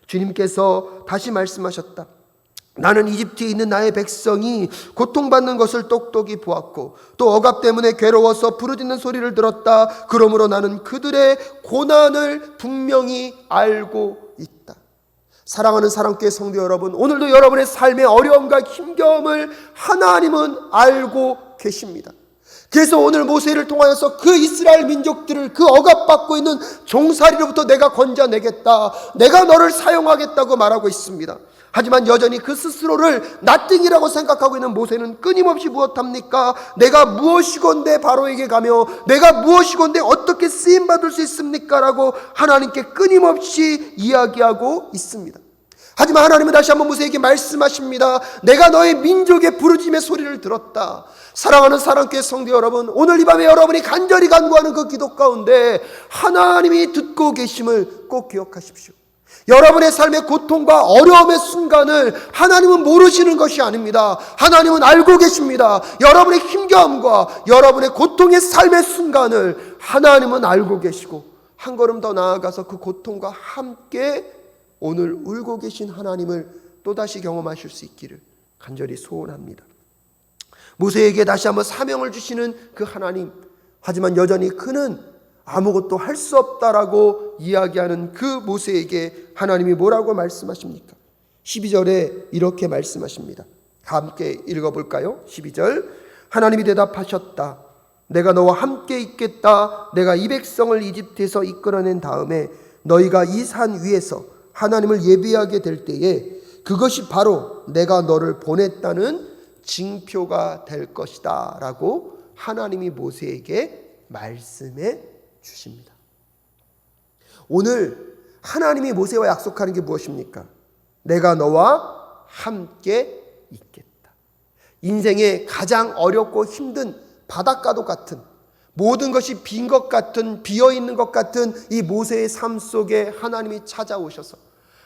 S1: 주님께서 다시 말씀하셨다. 나는 이집트에 있는 나의 백성이 고통받는 것을 똑똑히 보았고 또 억압 때문에 괴로워서 부르짖는 소리를 들었다. 그러므로 나는 그들의 고난을 분명히 알고 있다. 사랑하는 사랑교회 성도 여러분, 오늘도 여러분의 삶의 어려움과 힘겨움을 하나님은 알고 계십니다. 그래서 오늘 모세를 통하여서 그 이스라엘 민족들을 그 억압받고 있는 종살이로부터 내가 건져내겠다, 내가 너를 사용하겠다고 말하고 있습니다. 하지만 여전히 그 스스로를 나띵이라고 생각하고 있는 모세는 끊임없이 무엇합니까? 내가 무엇이건대 바로에게 가며 내가 무엇이건대 어떻게 쓰임받을 수 있습니까? 라고 하나님께 끊임없이 이야기하고 있습니다. 하지만 하나님은 다시 한번 모세에게 말씀하십니다. 내가 너의 민족의 부르짖음의 소리를 들었다. 사랑하는 사랑교회 성도 여러분, 오늘 이 밤에 여러분이 간절히 간구하는 그 기도 가운데 하나님이 듣고 계심을 꼭 기억하십시오. 여러분의 삶의 고통과 어려움의 순간을 하나님은 모르시는 것이 아닙니다. 하나님은 알고 계십니다. 여러분의 힘겨움과 여러분의 고통의 삶의 순간을 하나님은 알고 계시고 한 걸음 더 나아가서 그 고통과 함께 오늘 울고 계신 하나님을 또다시 경험하실 수 있기를 간절히 소원합니다. 모세에게 다시 한번 사명을 주시는 그 하나님, 하지만 여전히 그는 아무것도 할 수 없다라고 이야기하는 그 모세에게 하나님이 뭐라고 말씀하십니까? 12절에 이렇게 말씀하십니다. 함께 읽어볼까요? 12절, 하나님이 대답하셨다. 내가 너와 함께 있겠다. 내가 이 백성을 이집트에서 이끌어낸 다음에 너희가 이 산 위에서 하나님을 예비하게 될 때에 그것이 바로 내가 너를 보냈다는 징표가 될 것이다 라고 하나님이 모세에게 말씀해 주십니다. 오늘 하나님이 모세와 약속하는 게 무엇입니까? 내가 너와 함께 있겠다. 인생의 가장 어렵고 힘든 바닷가도 같은, 모든 것이 빈 것 같은, 비어있는 것 같은 이 모세의 삶 속에 하나님이 찾아오셔서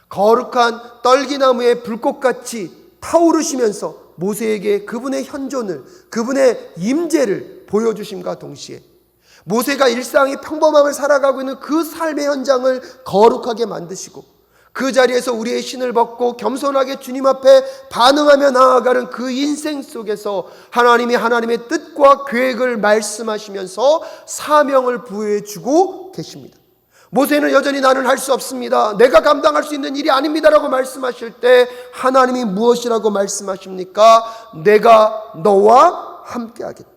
S1: 거룩한 떨기나무의 불꽃같이 타오르시면서 모세에게 그분의 현존을, 그분의 임재를 보여주심과 동시에 모세가 일상의 평범함을 살아가고 있는 그 삶의 현장을 거룩하게 만드시고 그 자리에서 우리의 신을 벗고 겸손하게 주님 앞에 반응하며 나아가는 그 인생 속에서 하나님이 하나님의 뜻과 계획을 말씀하시면서 사명을 부여해주고 계십니다. 모세는 여전히 나는 할 수 없습니다, 내가 감당할 수 있는 일이 아닙니다라고 말씀하실 때 하나님이 무엇이라고 말씀하십니까? 내가 너와 함께 하겠다.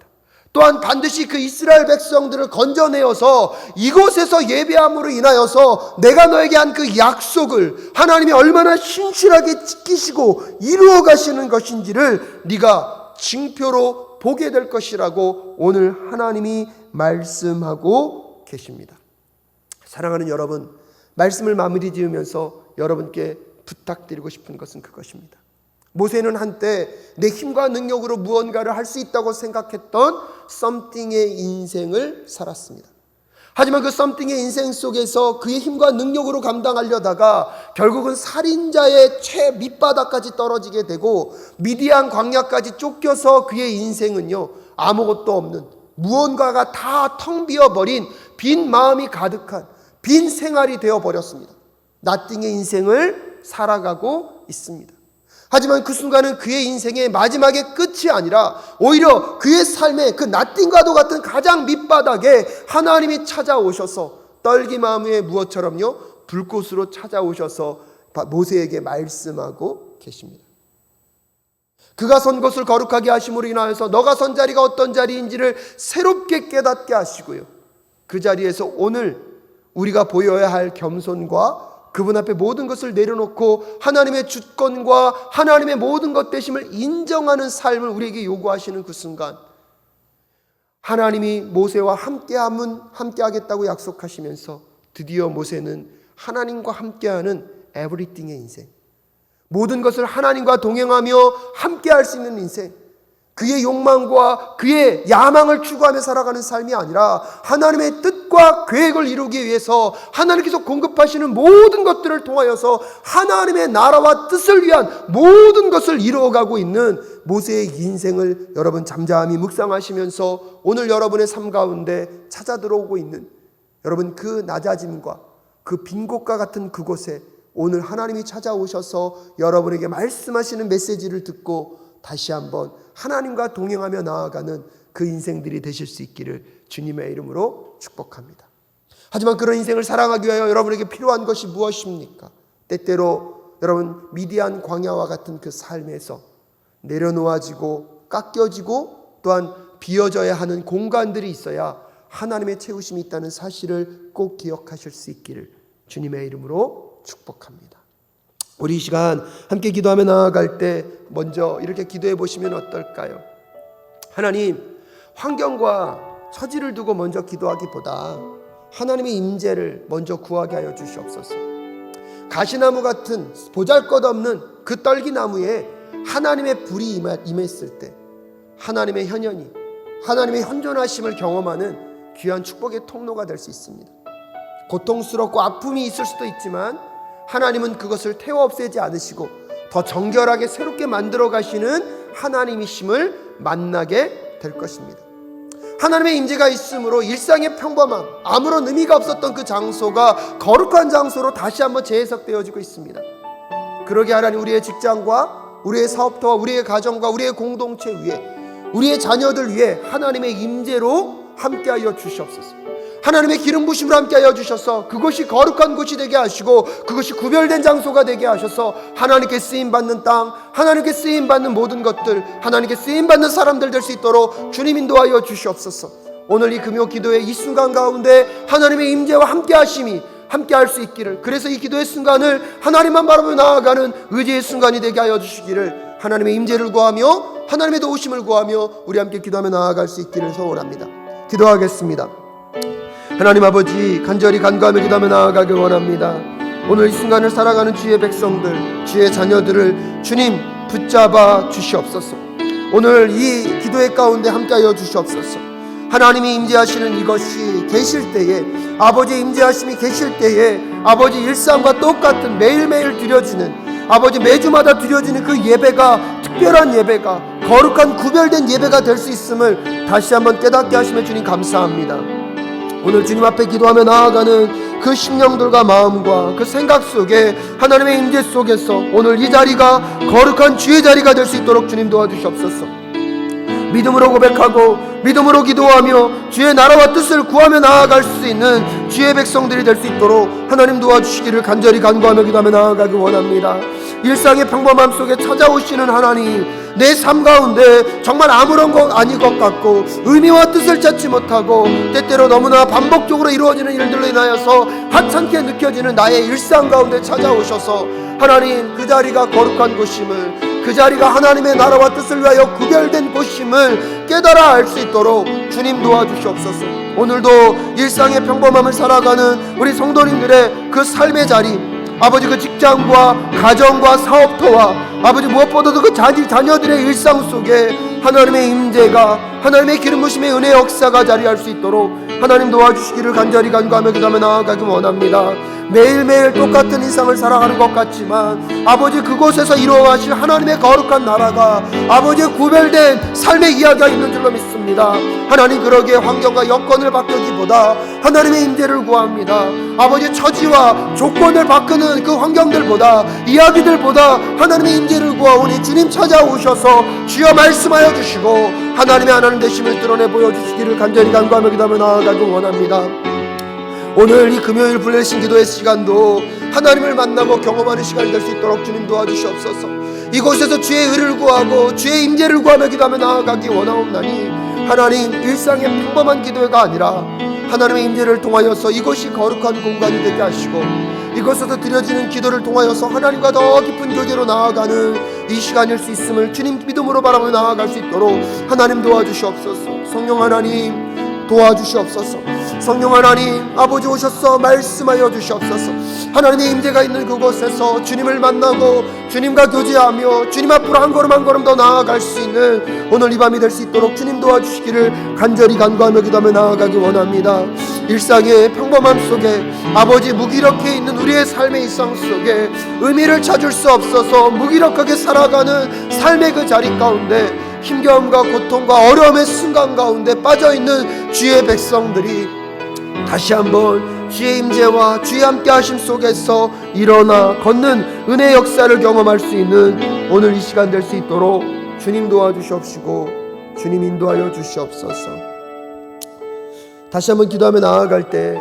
S1: 또한 반드시 그 이스라엘 백성들을 건져내어서 이곳에서 예배함으로 인하여서 내가 너에게 한 그 약속을 하나님이 얼마나 신실하게 지키시고 이루어 가시는 것인지를 네가 징표로 보게 될 것이라고 오늘 하나님이 말씀하고 계십니다. 사랑하는 여러분, 말씀을 마무리 지으면서 여러분께 부탁드리고 싶은 것은 그것입니다. 모세는 한때 내 힘과 능력으로 무언가를 할 수 있다고 생각했던 썸띵의 인생을 살았습니다. 하지만 그 썸띵의 인생 속에서 그의 힘과 능력으로 감당하려다가 결국은 살인자의 최 밑바닥까지 떨어지게 되고 미디안 광야까지 쫓겨서 그의 인생은요, 아무것도 없는, 무언가가 다 텅 비어버린 빈 마음이 가득한 빈 생활이 되어버렸습니다. 나띵의 인생을 살아가고 있습니다. 하지만 그 순간은 그의 인생의 마지막의 끝이 아니라 오히려 그의 삶의 그 나띵과도 같은 가장 밑바닥에 하나님이 찾아오셔서 떨기나무의 무엇처럼요, 불꽃으로 찾아오셔서 모세에게 말씀하고 계십니다. 그가 선 곳을 거룩하게 하심으로 인하여서 너가 선 자리가 어떤 자리인지를 새롭게 깨닫게 하시고요, 그 자리에서 오늘 우리가 보여야 할 겸손과 그분 앞에 모든 것을 내려놓고 하나님의 주권과 하나님의 모든 것 되심을 인정하는 삶을 우리에게 요구하시는 그 순간, 하나님이 모세와 함께하겠다고 약속하시면서 드디어 모세는 하나님과 함께하는 에브리띵의 인생, 모든 것을 하나님과 동행하며 함께할 수 있는 인생, 그의 욕망과 그의 야망을 추구하며 살아가는 삶이 아니라 하나님의 뜻과 계획을 이루기 위해서 하나님께서 공급하시는 모든 것들을 통하여서 하나님의 나라와 뜻을 위한 모든 것을 이루어가고 있는 모세의 인생을 여러분 잠잠히 묵상하시면서 오늘 여러분의 삶 가운데 찾아 들어오고 있는 여러분 그 낮아짐과 그 빈 곳과 같은 그곳에 오늘 하나님이 찾아오셔서 여러분에게 말씀하시는 메시지를 듣고 다시 한번 하나님과 동행하며 나아가는 그 인생들이 되실 수 있기를 주님의 이름으로 축복합니다. 하지만 그런 인생을 살아가기 위하여 여러분에게 필요한 것이 무엇입니까? 때때로 여러분 미디안 광야와 같은 그 삶에서 내려놓아지고 깎여지고 또한 비어져야 하는 공간들이 있어야 하나님의 채우심이 있다는 사실을 꼭 기억하실 수 있기를 주님의 이름으로 축복합니다. 우리 이 시간 함께 기도하며 나아갈 때 먼저 이렇게 기도해 보시면 어떨까요? 하나님, 환경과 처지를 두고 먼저 기도하기보다 하나님의 임재를 먼저 구하게 하여 주시옵소서. 가시나무 같은 보잘것없는 그 떨기나무에 하나님의 불이 임했을 때 하나님의 현현이, 하나님의 현존하심을 경험하는 귀한 축복의 통로가 될 수 있습니다. 고통스럽고 아픔이 있을 수도 있지만 하나님은 그것을 태워 없애지 않으시고 더 정결하게 새롭게 만들어 가시는 하나님이심을 만나게 될 것입니다. 하나님의 임재가 있으므로 일상의 평범함, 아무런 의미가 없었던 그 장소가 거룩한 장소로 다시 한번 재해석되어지고 있습니다. 그러게 하나님, 우리의 직장과 우리의 사업터와 우리의 가정과 우리의 공동체 위에, 우리의 자녀들 위에 하나님의 임재로 함께하여 주시옵소서. 하나님의 기름 부심으로 함께하여 주셔서 그것이 거룩한 곳이 되게 하시고 그것이 구별된 장소가 되게 하셔서 하나님께 쓰임받는 땅, 하나님께 쓰임받는 모든 것들, 하나님께 쓰임받는 사람들 될 수 있도록 주님 인도하여 주시옵소서. 오늘 이 금요 기도의 이 순간 가운데 하나님의 임재와 함께하심이 함께할 수 있기를, 그래서 이 기도의 순간을 하나님만 바라보며 나아가는 의지의 순간이 되게 하여 주시기를 하나님의 임재를 구하며 하나님의 도우심을 구하며 우리 함께 기도하며 나아갈 수 있기를 소원합니다. 기도하겠습니다. 하나님 아버지, 간절히 간구하며 기도하며 나아가길 원합니다. 오늘 이 순간을 살아가는 주의 백성들, 주의 자녀들을 주님 붙잡아 주시옵소서. 오늘 이 기도의 가운데 함께하여 주시옵소서. 하나님이 임재하시는 이것이 계실 때에, 아버지의 임재하심이 계실 때에 아버지 일상과 똑같은 매일매일 드려지는, 아버지 매주마다 드려지는 그 예배가 특별한 예배가, 거룩한 구별된 예배가 될 수 있음을 다시 한번 깨닫게 하시며 주님 감사합니다. 오늘 주님 앞에 기도하며 나아가는 그 심령들과 마음과 그 생각 속에 하나님의 임재 속에서 오늘 이 자리가 거룩한 주의 자리가 될 수 있도록 주님 도와주시옵소서. 믿음으로 고백하고 믿음으로 기도하며 주의 나라와 뜻을 구하며 나아갈 수 있는 주의 백성들이 될 수 있도록 하나님 도와주시기를 간절히 간구하며 기도하며 나아가기 원합니다. 일상의 평범함 속에 찾아오시는 하나님, 내 삶 가운데 정말 아무런 것 아닌 것 같고 의미와 뜻을 찾지 못하고 때때로 너무나 반복적으로 이루어지는 일들로 인하여서 하찮게 느껴지는 나의 일상 가운데 찾아오셔서 하나님, 그 자리가 거룩한 곳임을, 그 자리가 하나님의 나라와 뜻을 위하여 구별된 곳임을 깨달아 알 수 있도록 주님 도와주시옵소서. 오늘도 일상의 평범함을 살아가는 우리 성도님들의 그 삶의 자리, 아버지 그 직장과 가정과 사업터와 아버지 무엇보다도 그 자녀들의 일상 속에 하나님의 임재가, 하나님의 기름 부심의 은혜의 역사가 자리할 수 있도록 하나님 도와주시기를 간절히 간구하며 기도하며 나아가기 원합니다. 매일매일 똑같은 일상을 살아가는 것 같지만 아버지 그곳에서 이루어가실 하나님의 거룩한 나라가 아버지의 구별된 삶의 이야기가 있는 줄로 믿습니다. 하나님, 그러기에 환경과 여건을 바꾸기보다 하나님의 임재를 구합니다. 아버지 처지와 조건을 바꾸는 그 환경들보다, 이야기들보다 하나님의 임재를 구하오니 주님 찾아오셔서 주여 말씀하여 주시고 하나님의 하나님 되심을 드러내 보여주시기를 간절히 간구하며 기도하며 나아가기 원합니다. 오늘 이 금요일 블레싱 기도의 시간도 하나님을 만나고 경험하는 시간이 될 수 있도록 주님 도와주시옵소서. 이곳에서 주의 의를 구하고 주의 임재를 구하며 기도하며 나아가기 원하옵나니 하나님, 일상의 평범한 기도가 아니라 하나님의 임재를 통하여서 이곳이 거룩한 공간이 되게 하시고 이곳에서 드려지는 기도를 통하여서 하나님과 더 깊은 교제로 나아가는 이 시간일 수 있음을 주님 믿음으로 바라보며 나아갈 수 있도록 하나님 도와주시옵소서. 성령 하나님 도와주시옵소서. 성령 하나님 아버지 오셔서 말씀하여 주시옵소서. 하나님의 임재가 있는 그곳에서 주님을 만나고 주님과 교제하며 주님 앞으로 한 걸음 한 걸음 더 나아갈 수 있는 오늘 이 밤이 될 수 있도록 주님 도와주시기를 간절히 간구하며 기도하며 나아가기 원합니다. 일상의 평범함 속에 아버지 무기력해 있는 우리의 삶의 일상 속에 의미를 찾을 수 없어서 무기력하게 살아가는 삶의 그 자리 가운데 힘겨움과 고통과 어려움의 순간 가운데 빠져있는 주의 백성들이 다시 한번 주의 임재와 주의 함께 하심 속에서 일어나 걷는 은혜의 역사를 경험할 수 있는 오늘 이 시간 될 수 있도록 주님 도와주시옵시고 주님 인도하여 주시옵소서. 다시 한번 기도하며 나아갈 때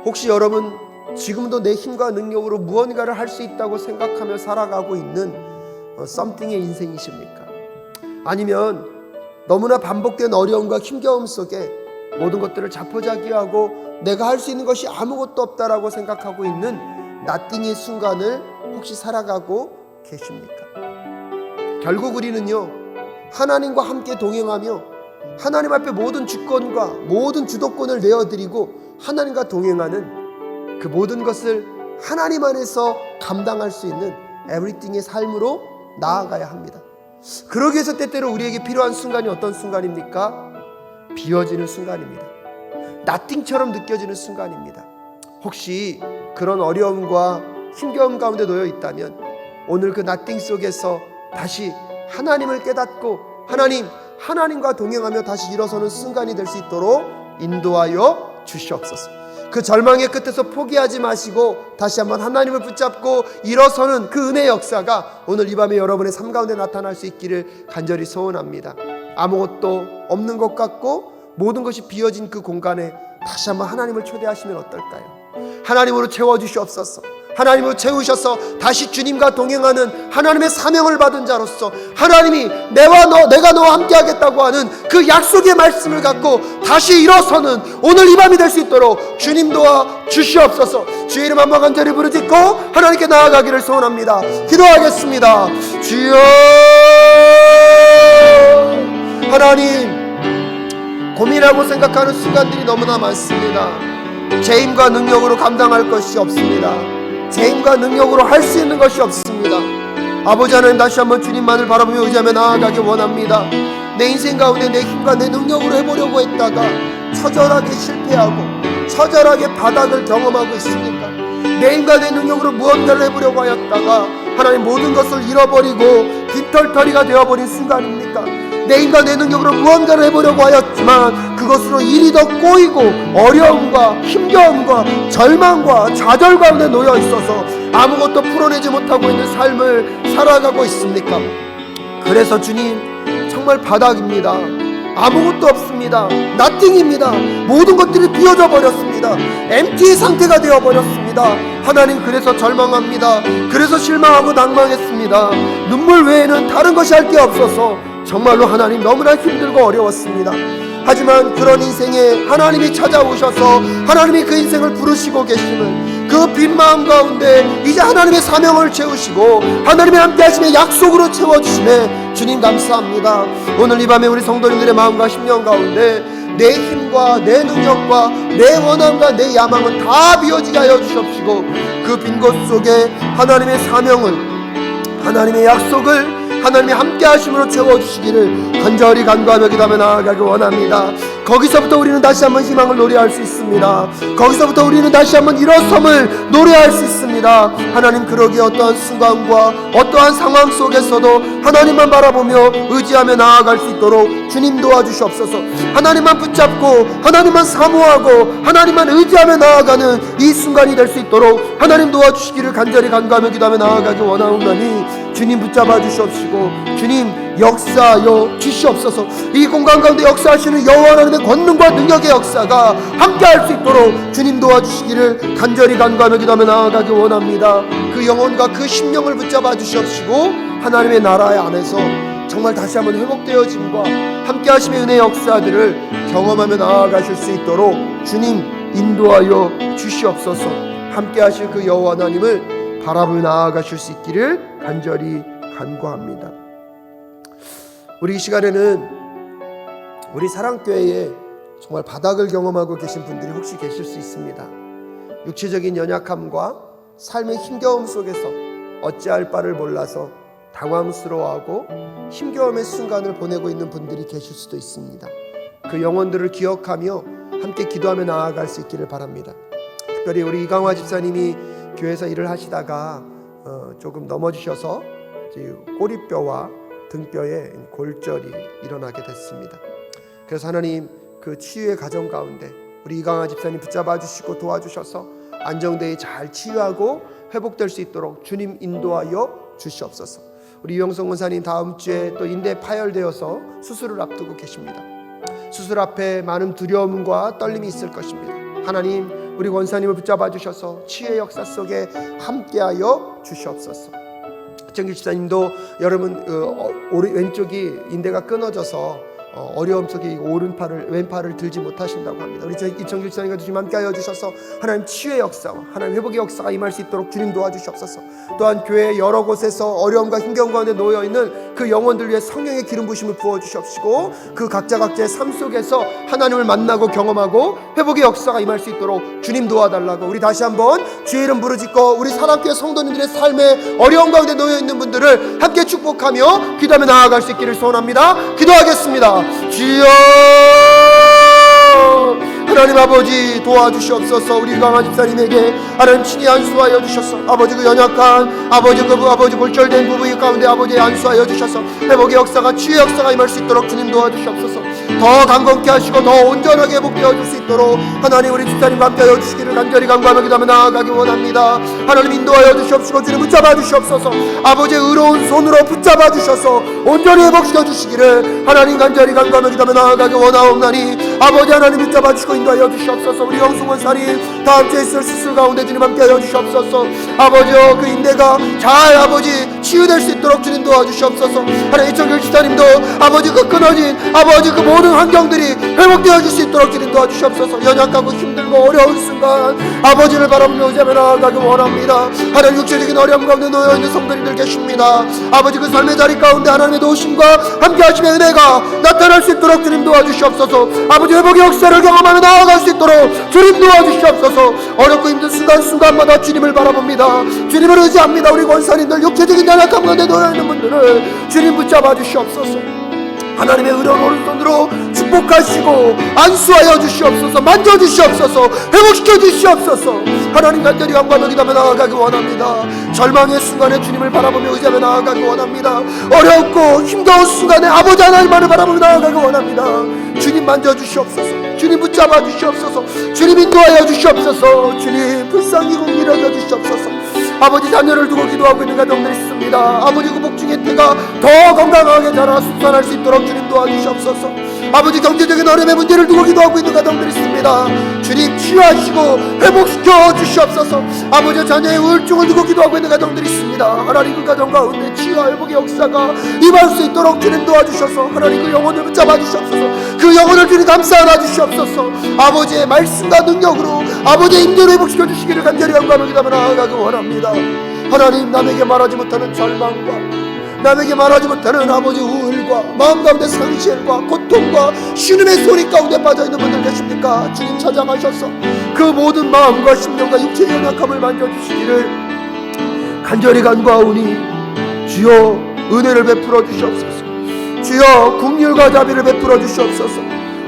S1: 혹시 여러분 지금도 내 힘과 능력으로 무언가를 할 수 있다고 생각하며 살아가고 있는 썸띵의 인생이십니까? 아니면 너무나 반복된 어려움과 힘겨움 속에 모든 것들을 자포자기하고 내가 할 수 있는 것이 아무것도 없다라고 생각하고 있는 나띵의 순간을 혹시 살아가고 계십니까? 결국 우리는요 하나님과 함께 동행하며 하나님 앞에 모든 주권과 모든 주도권을 내어드리고 하나님과 동행하는 그 모든 것을 하나님 안에서 감당할 수 있는 에브리띵의 삶으로 나아가야 합니다. 그러기 위해서 때때로 우리에게 필요한 순간이 어떤 순간입니까? 비워지는 순간입니다. 나띵처럼 느껴지는 순간입니다. 혹시 그런 어려움과 힘겨움 가운데 놓여 있다면 오늘 그 나띵 속에서 다시 하나님을 깨닫고 하나님과 동행하며 다시 일어서는 순간이 될 수 있도록 인도하여 주시옵소서. 그 절망의 끝에서 포기하지 마시고 다시 한번 하나님을 붙잡고 일어서는 그 은혜의 역사가 오늘 이 밤에 여러분의 삶 가운데 나타날 수 있기를 간절히 소원합니다. 아무것도 없는 것 같고 모든 것이 비어진 그 공간에 다시 한번 하나님을 초대하시면 어떨까요? 하나님으로 채워주시옵소서. 하나님으로 채우셔서 다시 주님과 동행하는 하나님의 사명을 받은 자로서 하나님이 내가 너와 함께 하겠다고 하는 그 약속의 말씀을 갖고 다시 일어서는 오늘 이 밤이 될 수 있도록 주님 도와 주시옵소서. 주의 이름 한번 간절히 부르짖고 하나님께 나아가기를 소원합니다. 기도하겠습니다. 주여 하나님, 고민하고 생각하는 순간들이 너무나 많습니다. 제 힘과 능력으로 감당할 것이 없습니다. 제 힘과 능력으로 할 수 있는 것이 없습니다. 아버지 하나님, 다시 한번 주님만을 바라보며 의지하며 나아가기 원합니다. 내 인생 가운데 내 힘과 내 능력으로 해보려고 했다가 처절하게 실패하고 처절하게 바닥을 경험하고 있습니까? 내 힘과 내 능력으로 무언가를 해보려고 하였다가 하나님 모든 것을 잃어버리고 빈털터리가 되어버린 순간입니까? 내 힘과 내 능력으로 무언가를 해보려고 하였지만 그것으로 일이 더 꼬이고 어려움과 힘겨움과 절망과 좌절 가운데 놓여 있어서 아무것도 풀어내지 못하고 있는 삶을 살아가고 있습니까? 그래서 주님, 정말 바닥입니다. 아무것도 없습니다. 나띵입니다. 모든 것들이 비어져 버렸습니다. MT 상태가 되어 버렸습니다. 하나님, 그래서 절망합니다. 그래서 실망하고 낭망했습니다. 눈물 외에는 다른 것이 할 게 없어서 정말로 하나님 너무나 힘들고 어려웠습니다. 하지만 그런 인생에 하나님이 찾아오셔서 하나님이 그 인생을 부르시고 계심을, 그 빈 마음 가운데 이제 하나님의 사명을 채우시고 하나님의 함께 하심의 약속으로 채워주심에 주님 감사합니다. 오늘 이 밤에 우리 성도님들의 마음과 심령 가운데 내 힘과 내 능력과 내 원함과 내 야망은 다 비워지게 하여 주십시고 그 빈 곳 속에 하나님의 사명을, 하나님의 약속을 하나님이 함께 하심으로 채워주시기를 간절히 간구하며 기도하며 나아가기 원합니다. 거기서부터 우리는 다시 한번 희망을 노래할 수 있습니다. 거기서부터 우리는 다시 한번 일어섬을 노래할 수 있습니다. 하나님, 그러기에 어떠한 순간과 어떠한 상황 속에서도 하나님만 바라보며 의지하며 나아갈 수 있도록 주님 도와주시옵소서. 하나님만 붙잡고 하나님만 사모하고 하나님만 의지하며 나아가는 이 순간이 될 수 있도록 하나님 도와주시기를 간절히 간구하며 기도하며 나아가기 원하오나니 주님 붙잡아 주시옵시고 주님 역사하여 주시옵소서. 이 공간 가운데 역사하시는 여호와 하나님의 권능과 능력의 역사가 함께할 수 있도록 주님 도와주시기를 간절히 간구하며 기도하며 나아가기 원합니다. 그 영혼과 그 심령을 붙잡아 주시옵시고 하나님의 나라의 안에서 정말 다시 한번 회복되어짐과 함께하심의 은혜의 역사들을 경험하며 나아가실 수 있도록 주님 인도하여 주시옵소서. 함께 하실 그 여호와 하나님을 바라보며 나아가실 수 있기를 간절히 간구합니다. 우리 이 시간에는 우리 사랑교회에 정말 바닥을 경험하고 계신 분들이 혹시 계실 수 있습니다. 육체적인 연약함과 삶의 힘겨움 속에서 어찌할 바를 몰라서 당황스러워하고 힘겨움의 순간을 보내고 있는 분들이 계실 수도 있습니다. 그 영혼들을 기억하며 함께 기도하며 나아갈 수 있기를 바랍니다. 특별히 우리 이강화 집사님이 교회에서 일을 하시다가 조금 넘어지셔서 꼬리뼈와 등뼈에 골절이 일어나게 됐습니다. 그래서 하나님 그 치유의 과정 가운데 우리 이강화 집사님 붙잡아 주시고 도와주셔서 안정되이 잘 치유하고 회복될 수 있도록 주님 인도하여 주시옵소서. 우리 유영성 원사님 다음 주에 또 인대 파열되어서 수술을 앞두고 계십니다. 수술 앞에 많은 두려움과 떨림이 있을 것입니다. 하나님 우리 원사님을 붙잡아 주셔서 치유의 역사 속에 함께하여 주시옵소서. 정길 집사님도 여러분 왼쪽이 인대가 끊어져서 어려움 속에 왼팔을 들지 못하신다고 합니다. 우리 이청길 집사님과 주님 함께하여 주셔서 하나님 치유의 역사와 하나님 회복의 역사가 임할 수 있도록 주님 도와주시옵소서. 또한 교회 여러 곳에서 어려움과 힘겨움 가운데 놓여있는 그 영혼들 위해 성령의 기름 부심을 부어주시옵시고 그 각자의 삶 속에서 하나님을 만나고 경험하고 회복의 역사가 임할 수 있도록 주님 도와달라고 우리 다시 한번 주의 이름 부르짖고 우리 사랑교회 성도님들의 삶에 어려움 가운데 놓여있는 분들을 함께 축복하며 기도하며 나아갈 수 있기를 소원합니다. 기도하겠습니다. 주여 하나님 아버지 도와주시옵소서. 우리 강한 집사님에게 하나님 친히 안수하여 주셔서 아버지 그 연약한 아버지 골절된 부부 가운데 아버지 안수하여 주셔서 회복의 역사가 치유의 역사가 임할 수 있도록 주님 도와주시옵소서. 더 강건케 하시고 더 온전하게 회복되어 줄 수 있도록 하나님 우리 집사님과 함께하여 주시기를 간절히 간구하며 기도하며 나아가기 원합니다. 하나님 인도하여 주시옵시고 주님 붙잡아 주시옵소서. 아버지의 의로운 손으로 붙잡아 주셔서 온전히 회복시켜 주시기를 하나님 간절히 간구하며 기도하며 나아가기 원하옵나니 아버지 하나님 붙잡아 주시고 인도하여 주시옵소서. 우리 영승원사님 다음 주에 있을 수술 가운데 주님 함께하여 주시옵소서. 아버지여 그 인대가 잘 아버지 치유될 수 있도록 주님 도와주시옵소서. 하나님 이청길 집사님도 아버지 그 끊어진 아버지 그 모든 환경들이 회복되어 줄 수 있도록 주님 도와주시옵소서. 연약하고 힘들고 어려운 순간 아버지를 바라보며 의지하며 나아가기 원합니다. 하나님 육체적인 어려움 가운데 놓여있는 성도님들 계십니다. 아버지 그 삶의 자리 가운데 하나님의 도우심과 함께 하심의 은혜가 나타날 수 있도록 주님 도와주시옵소서. 아버지 회복의 역사를 경험하며 나아갈 수 있도록 주님 도와주시옵소서. 어렵고 힘든 순간순간마다 주님을 바라봅니다. 주님을 의지합니다. 우리 권사님들 육체적인 연약함 가운데 놓여있는 분들을 주님 붙잡아 주시옵소서. 하나님의 의로운 오른손으로 축복하시고 안수하여 주시옵소서. 만져주시옵소서. 회복시켜 주시옵소서. 하나님 간절히 간구하며 기도하며 나아가기 원합니다. 절망의 순간에 주님을 바라보며 의지하며 나아가기 원합니다. 어렵고 힘겨운 순간에 아버지 하나님만을 바라보며 나아가기 원합니다. 주님 만져주시옵소서. 주님 붙잡아 주시옵소서. 주님 인도하여 주시옵소서. 주님 불쌍히 공일하여 주시옵소서. 아버지 자녀를 두고 기도하고 있는 가정들이 있습니다. 아버지 그 복중의 태가 더 건강하게 자라 순산할 수 있도록 주님 도와주시옵소서. 아버지 경제적인 어려움의 문제를 두고 기도하고 있는 가정들이 있습니다. 주님 치유하시고 회복시켜 주시옵소서. 아버지 자녀의 우울증을 두고 기도하고 있는 가정들이 있습니다. 하나님 그 가정 가운데 치유와 회복의 역사가 임할 수 있도록 주님 도와주셔서 하나님 그 영혼을 붙잡아 주시옵소서. 그 영혼을 주님 감싸 주시옵소서. 아버지의 말씀과 능력으로 아버지의 힘대로 회복시켜 주시기를 간절히 간구하며 기도하며 나아가기 원합니다. 하나님 남에게 말하지 못하는 절망과 남에게 말하지 못하는 아버지 우울과 마음 가운데 상실과 고통과 신음의 소리 가운데 빠져있는 분들 계십니까? 주님 찾아가셔서 그 모든 마음과 심령과 육체의 연약함을 만져주시기를 간절히 간구하오니 주여 은혜를 베풀어 주시옵소서. 주여 긍휼과 자비를 베풀어 주시옵소서.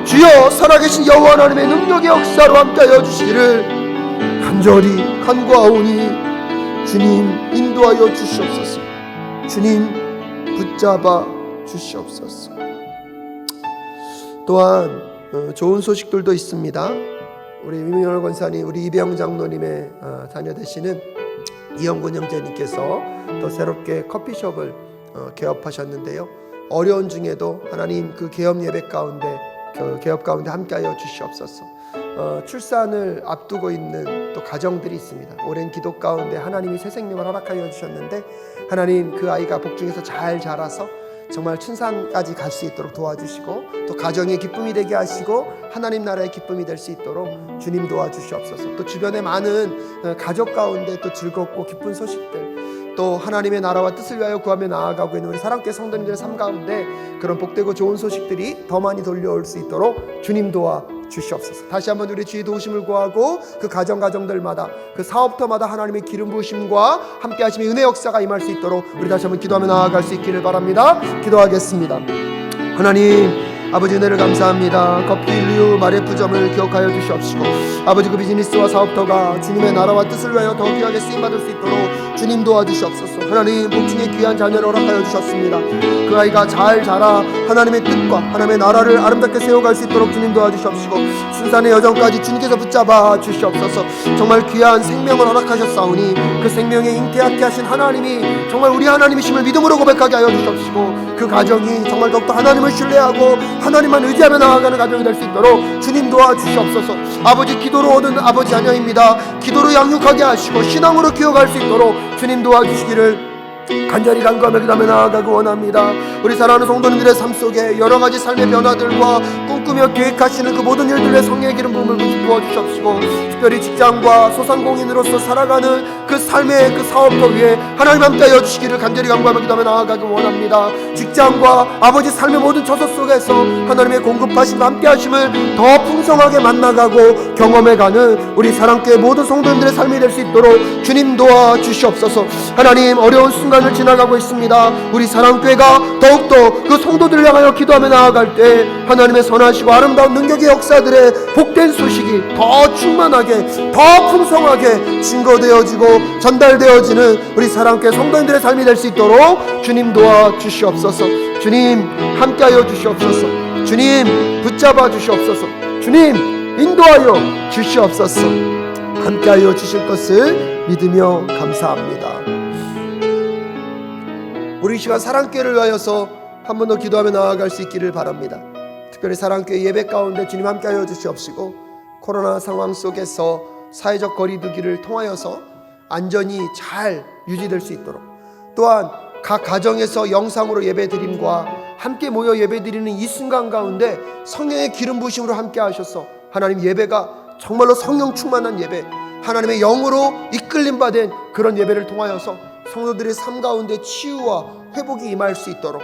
S1: 주여 살아계신 여호와 하나님의 능력의 역사로 함께하여 주시기를 간절히 간구하오니 주님 인도하여 주시옵소서. 주님 붙잡아 주시옵소서. 또한 좋은 소식들도 있습니다. 우리 이명열 권사님, 우리 이병 장로님의 자녀 되시는 이영곤 형제님께서 또 새롭게 커피숍을 개업하셨는데요. 어려운 중에도 하나님 그 개업 예배 가운데 개업 가운데 함께하여 주시옵소서. 출산을 앞두고 있는 또 가정들이 있습니다. 오랜 기도 가운데 하나님이 새 생명을 허락하여 주셨는데 하나님 그 아이가 복중에서 잘 자라서 정말 춘산까지 갈 수 있도록 도와주시고 또 가정의 기쁨이 되게 하시고 하나님 나라의 기쁨이 될 수 있도록 주님 도와주시옵소서. 또 주변에 많은 가족 가운데 또 즐겁고 기쁜 소식들, 또 하나님의 나라와 뜻을 위하여 구하며 나아가고 있는 우리 사랑교회 성도님들의 삶 가운데 그런 복되고 좋은 소식들이 더 많이 돌려올 수 있도록 주님 도와주시옵소서. 다시 한번 우리 주의 도우심을 구하고 그 가정들마다 그 사업터마다 하나님의 기름 부으심과 함께 하심의 은혜 역사가 임할 수 있도록 우리 다시 한번 기도하며 나아갈 수 있기를 바랍니다. 기도하겠습니다. 하나님 아버지 은혜를 감사합니다. 커피 인류 말의 부점을 기억하여 주시옵시고 아버지 그 비즈니스와 사업터가 주님의 나라와 뜻을 위하여 더 귀하게 쓰임받을 수 있도록 주님 도와주시옵소서. 하나님 복중에 귀한 자녀를 허락하여 주셨습니다. 그 아이가 잘 자라 하나님의 뜻과 하나님의 나라를 아름답게 세워갈 수 있도록 주님 도와주시옵시고 순산의 여정까지 주님께서 붙잡아 주시옵소서. 정말 귀한 생명을 허락하셨사오니 그 생명에 잉태하게 하신 하나님이 정말 우리 하나님이심을 믿음으로 고백하게 하여 주시옵시고 그 가정이 정말 더욱더 하나님을 신뢰하고 하나님만 의지하며 나아가는 가정이 될 수 있도록 주님 도와주시옵소서. 아버지 기도로 얻은 아버지 자녀입니다. 기도로 양육하게 하시고 신앙으로 키워갈 수 있도록 주님 도와주시기를 간절히 간구하며 기도하며 나아가고 원합니다. 우리 사랑하는 성도님들의 삶 속에 여러 가지 삶의 변화들과 꿈꾸며 계획하시는 그 모든 일들의 성령의 기름 부음을 부어주시옵시고 특별히 직장과 소상공인으로서 살아가는 그 삶의 그 사업터 위에 하나님 함께하여 주시기를 간절히 간구하며 기도하며 나아가기 원합니다. 직장과 아버지 삶의 모든 처소 속에서 하나님의 공급하심과 함께하심을 더 풍성하게 만나가고 경험해가는 우리 사랑교회 모든 성도님들의 삶이 될 수 있도록 주님 도와주시옵소서. 하나님 어려운 순간을 지나가고 있습니다. 우리 사랑교회가 더욱더 그 성도들을 향하여 기도하며 나아갈 때 하나님의 선하시고 아름다운 능력의 역사들의 복된 소식이 더 충만하게 더 풍성하게 증거되어지고 전달되어지는 우리 사랑교회 성도님들의 삶이 될 수 있도록 주님 도와주시옵소서. 주님 함께하여 주시옵소서. 주님 붙잡아 주시옵소서. 주님 인도하여 주시옵소서. 함께하여 주실 것을 믿으며 감사합니다. 우리 시간 사랑교회를 위하여서 한 번 더 기도하며 나아갈 수 있기를 바랍니다. 특별히 사랑교회 예배 가운데 주님 함께하여 주시옵시고 코로나 상황 속에서 사회적 거리두기를 통하여서 안전이 잘 유지될 수 있도록 또한 각 가정에서 영상으로 예배드림과 함께 모여 예배드리는 이 순간 가운데 성령의 기름 부으심으로 함께 하셔서 하나님 예배가 정말로 성령 충만한 예배, 하나님의 영으로 이끌림 받은 그런 예배를 통하여서 성도들의 삶 가운데 치유와 회복이 임할 수 있도록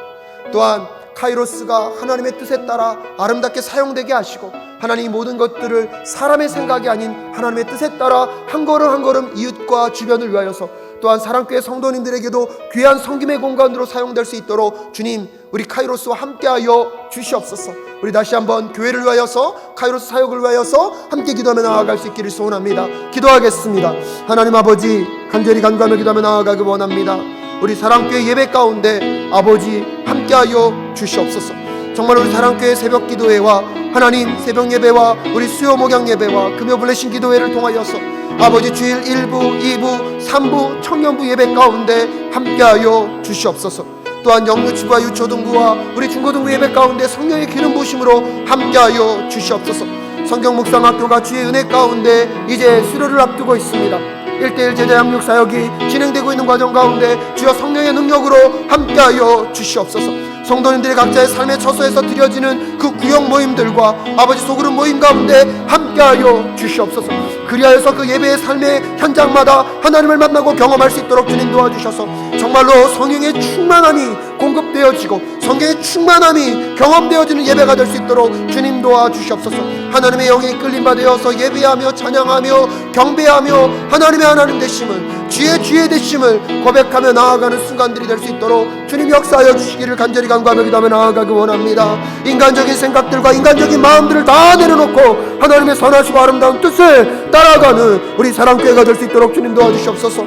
S1: 또한 카이로스가 하나님의 뜻에 따라 아름답게 사용되게 하시고 하나님 모든 것들을 사람의 생각이 아닌 하나님의 뜻에 따라 한 걸음 한 걸음 이웃과 주변을 위하여서 또한 사랑교회 성도님들에게도 귀한 섬김의 공간으로 사용될 수 있도록 주님 우리 카이로스와 함께하여 주시옵소서. 우리 다시 한번 교회를 위하여서 카이로스 사역을 위하여서 함께 기도하며 나아갈 수 있기를 소원합니다. 기도하겠습니다. 하나님 아버지 간절히 간구하며 기도하며 나아가기 원합니다. 우리 사랑교회 예배 가운데 아버지 함께하여 주시옵소서. 정말 우리 사랑교회 새벽 기도회와 하나님 새벽 예배와 우리 수요 목양 예배와 금요 블레싱 기도회를 통하여서 아버지 주일 1부, 2부, 3부 청년부 예배 가운데 함께하여 주시옵소서. 또한 영유치부와 유초등부와 우리 중고등부 예배 가운데 성령의 기름 부으심으로 함께하여 주시옵소서. 성경 묵상학교가 주의 은혜 가운데 이제 수료를 앞두고 있습니다. 1:1 제자 양육 사역이 진행되고 있는 과정 가운데 주여 성령의 능력으로 함께하여 주시옵소서. 성도님들이 각자의 삶의 처소에서 드려지는 그 구역 모임들과 아버지 소그룹 모임 가운데 함께하여 주시옵소서. 그리하여서 그 예배의 삶의 현장마다 하나님을 만나고 경험할 수 있도록 주님 도와주셔서 정말로 성령의 충만함이 공급되어지고 성령의 충만함이 경험되어지는 예배가 될 수 있도록 주님 도와주시옵소서. 하나님의 영에 이끌림 받아서 예배하며 찬양하며 경배하며 하나님의 하나님 되심을 주의 되심을 고백하며 나아가는 순간들이 될 수 있도록 주님 역사하여 주시기를 간절히 간구하며 기도하며 나아가기 원합니다. 인간적인 생각들과 인간적인 마음들을 다 내려놓고 하나님의 선하시고 아름다운 뜻을 따라가는 우리 사랑교회가 될 수 있도록 주님 도와주시옵소서.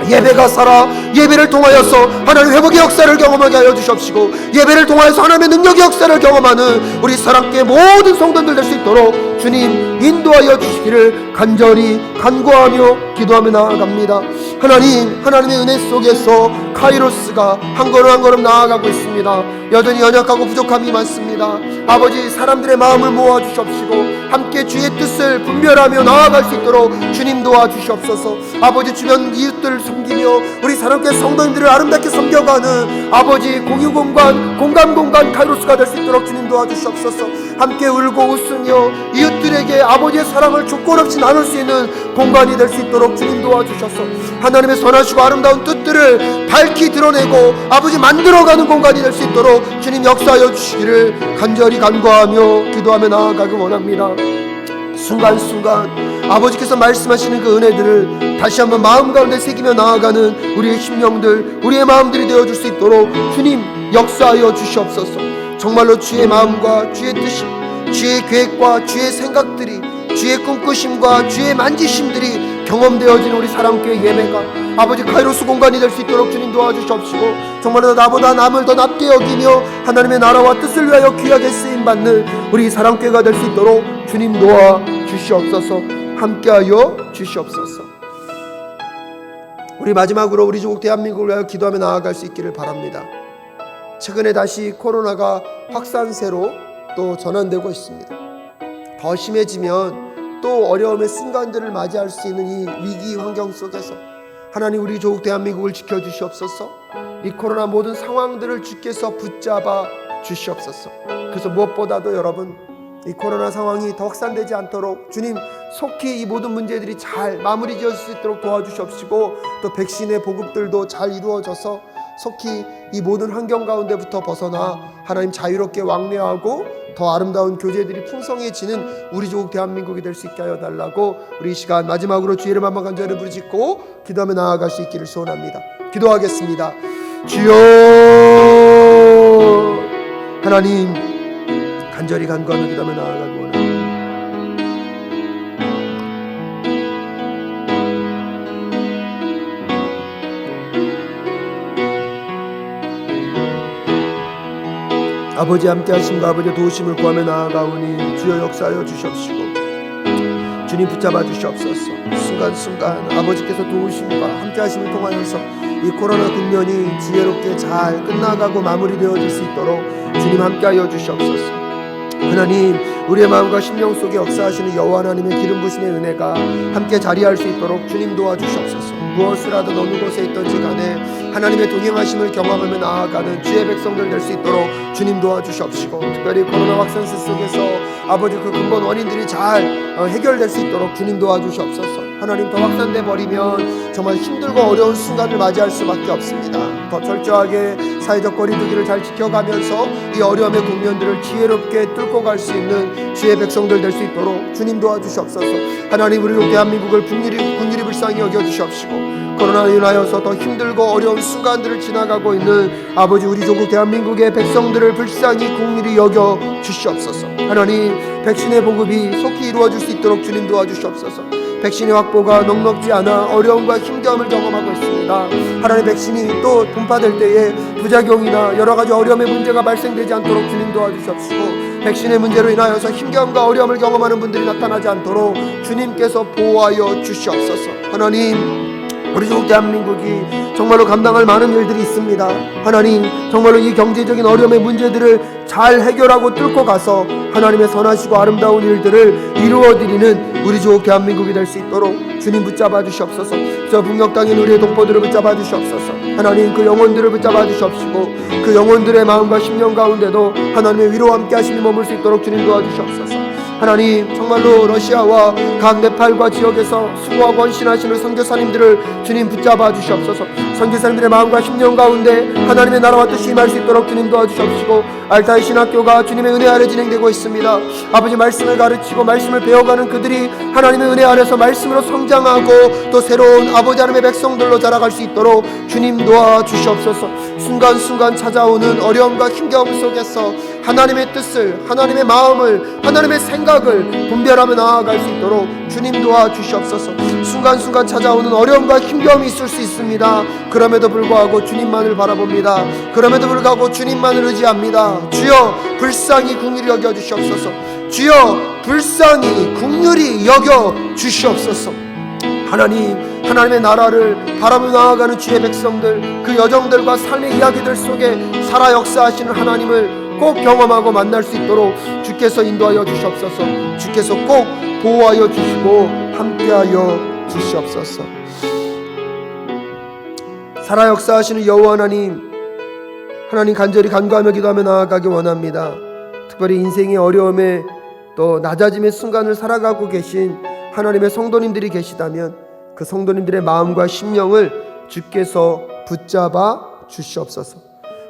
S1: 예배가 살아 예배를 통하여서 하나님의 회복의 역사를 경험하게 하여 주시옵시고 예배를 통하여서 하나님의 능력의 역사를 경험하는 우리 사랑교회 모든 성도들 될 수 있도록 주님 인도하여 주시기를 간절히 간구하며 기도하며 나아갑니다. 하나님의 은혜 속에서 카이로스가 한 걸음 한 걸음 나아가고 있습니다. 여전히 연약하고 부족함이 많습니다. 아버지 사람들의 마음을 모아주시옵시고 함께 주의 뜻을 분별하며 나아갈 수 있도록 주님 도와주시옵소서. 아버지 주변 이웃들을 섬기며 우리 사랑교회 성도님들을 아름답게 섬겨가는 아버지 공유공간 공감공간 카이로스가 될 수 있도록 주님 도와주시옵소서. 함께 울고 웃으며 이웃들에게 아버지의 사랑을 조건 없이 나눌 수 있는 공간이 될 수 있도록 주님 도와주셔서 하나님의 선하시고 아름다운 뜻들을 밝히 드러내고 아버지 만들어가는 공간이 될 수 있도록 주님 역사하여 주시기를 간절히 간구하며 기도하며 나아가기 원합니다. 순간순간 아버지께서 말씀하시는 그 은혜들을 다시 한번 마음 가운데 새기며 나아가는 우리의 심령들, 우리의 마음들이 되어줄 수 있도록 주님 역사하여 주시옵소서. 정말로 주의 마음과 주의 뜻이, 주의 계획과 주의 생각들이, 주의 꿈꾸심과 주의 만지심들이 경험되어지는 우리 사랑교회 예배가 아버지 카이로스 공간이 될 수 있도록 주님 도와주시옵시고, 정말로 나보다 남을 더 낫게 여기며 하나님의 나라와 뜻을 위하여 귀하게 쓰임받는 우리 사랑교회가 될 수 있도록 주님 도와주시옵소서. 함께하여 주시옵소서. 우리 마지막으로 우리 조국 대한민국을 위하여 기도하며 나아갈 수 있기를 바랍니다. 최근에 다시 코로나가 확산세로 또 전환되고 있습니다. 더 심해지면 또 어려움의 순간들을 맞이할 수 있는 이 위기 환경 속에서 하나님 우리 조국 대한민국을 지켜주시옵소서. 이 코로나 모든 상황들을 주께서 붙잡아 주시옵소서. 그래서 무엇보다도 여러분, 이 코로나 상황이 더 확산되지 않도록 주님 속히 이 모든 문제들이 잘 마무리 지을 수 있도록 도와주시옵시고, 또 백신의 보급들도 잘 이루어져서 속히 이 모든 환경 가운데부터 벗어나 하나님 자유롭게 왕래하고 더 아름다운 교제들이 풍성해지는 우리 조국 대한민국이 될 수 있게 하여 달라고 우리 이 시간 마지막으로 주의 이름 한번 간절히 부르짖고 기도하며 나아갈 수 있기를 소원합니다. 기도하겠습니다. 주여, 하나님 간절히 간구하며 기도하며 나아가기 원합니다. 아버지 함께 하심과 아버지의 도우심을 구하며 나아가오니 주여 역사하여 주시옵시고 주님 붙잡아 주시옵소서. 순간순간 아버지께서 도우심과 함께 하심을 통하여서 이 코로나 국면이 지혜롭게 잘 끝나가고 마무리되어질 수 있도록 주님 함께하여 주시옵소서. 하나님 우리의 마음과 심령 속에 역사하시는 여호와 하나님의 기름 부심의 은혜가 함께 자리할 수 있도록 주님 도와주시옵소서. 무엇을 하든 어느 곳에 있든지 간에 하나님의 동행하심을 경험하며 나아가는 주의 백성들 될 수 있도록 주님 도와주시옵시고, 특별히 코로나 확산세 속에서 아버지 그 근본 원인들이 잘 해결될 수 있도록 주님 도와주시옵소서. 하나님 더 확산돼 버리면 정말 힘들고 어려운 순간을 맞이할 수밖에 없습니다. 더 철저하게 사회적 거리두기를 잘 지켜가면서 이 어려움의 국면들을 지혜롭게 뚫고 갈 수 있는 주의 백성들 될 수 있도록 주님 도와주시옵소서. 하나님 우리 대한민국을 국률이 불쌍히 여겨주시옵시고, 코로나로 인하여서 더 힘들고 어려운 순간들을 지나가고 있는 아버지 우리 조국 대한민국의 백성들을 불쌍히 국률이 여겨 주시옵소서. 하나님 백신의 보급이 속히 이루어질 수 있도록 주님 도와주시옵소서. 백신의 확보가 넉넉지 않아 어려움과 힘겨움을 경험하고 있습니다. 하나님 백신이 또 분파될 때에 부작용이나 여러가지 어려움의 문제가 발생되지 않도록 주님 도와주시옵시고, 백신의 문제로 인하여서 힘겨움과 어려움을 경험하는 분들이 나타나지 않도록 주님께서 보호하여 주시옵소서. 하나님 우리 조국 대한민국이 정말로 감당할 많은 일들이 있습니다. 하나님 정말로 이 경제적인 어려움의 문제들을 잘 해결하고 뚫고 가서 하나님의 선하시고 아름다운 일들을 이루어드리는 우리 조국 대한민국이 될 수 있도록 주님 붙잡아 주시옵소서. 저 북녘 땅인 우리의 동포들을 붙잡아 주시옵소서. 하나님 그 영혼들을 붙잡아 주시옵시고, 그 영혼들의 마음과 심령 가운데도 하나님의 위로와 함께 하심이 머물 수 있도록 주님 도와주시옵소서. 하나님 정말로 러시아와 각 네팔과 지역에서 수고하고 헌신하시는 선교사님들을 주님 붙잡아 주시옵소서. 선교사님들의 마음과 심령 가운데 하나님의 나라와 뜻이 임할 수 있도록 주님 도와주시옵시고, 알타의 신학교가 주님의 은혜 아래 진행되고 있습니다. 아버지 말씀을 가르치고 말씀을 배워가는 그들이 하나님의 은혜 아래서 말씀으로 성장하고 또 새로운 아버지 하나님의 백성들로 자라갈 수 있도록 주님 도와주시옵소서. 순간순간 찾아오는 어려움과 힘겨움 속에서 하나님의 뜻을, 하나님의 마음을, 하나님의 생각을 분별하며 나아갈 수 있도록 주님 도와주시옵소서. 순간순간 찾아오는 어려움과 힘겨움이 있을 수 있습니다. 그럼에도 불구하고 주님만을 바라봅니다. 그럼에도 불구하고 주님만을 의지합니다. 주여 불쌍히 긍휼히 여겨 주시옵소서. 주여 불쌍히 긍휼히 여겨 주시옵소서. 하나님, 하나님의 나라를 바라보며 나아가는 주의 백성들, 그 여정들과 삶의 이야기들 속에 살아 역사하시는 하나님을 꼭 경험하고 만날 수 있도록 주께서 인도하여 주시옵소서. 주께서 꼭 보호하여 주시고 함께하여 주시옵소서. 살아 역사하시는 여호와 하나님, 하나님 간절히 간구하며 기도하며 나아가기 원합니다. 특별히 인생의 어려움에 또 낮아짐의 순간을 살아가고 계신 하나님의 성도님들이 계시다면 그 성도님들의 마음과 심령을 주께서 붙잡아 주시옵소서.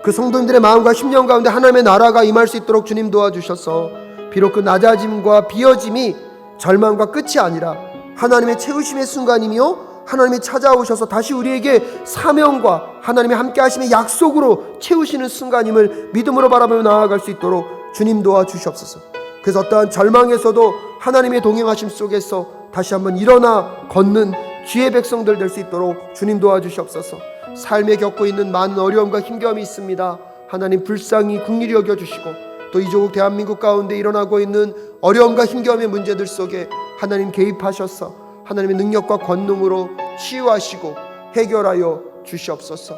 S1: 그 성도님들의 마음과 심령 가운데 하나님의 나라가 임할 수 있도록 주님 도와주셔서 비록 그 낮아짐과 비어짐이 절망과 끝이 아니라 하나님의 채우심의 순간이며 하나님이 찾아오셔서 다시 우리에게 사명과 하나님의 함께 하심의 약속으로 채우시는 순간임을 믿음으로 바라보며 나아갈 수 있도록 주님 도와주시옵소서. 그래서 어떠한 절망에서도 하나님의 동행하심 속에서 다시 한번 일어나 걷는 주의 백성들 될 수 있도록 주님 도와주시옵소서. 삶에 겪고 있는 많은 어려움과 힘겨움이 있습니다. 하나님 불쌍히 긍휼히 여겨주시고 또 이 조국 대한민국 가운데 일어나고 있는 어려움과 힘겨움의 문제들 속에 하나님 개입하셔서 하나님의 능력과 권능으로 치유하시고 해결하여 주시옵소서.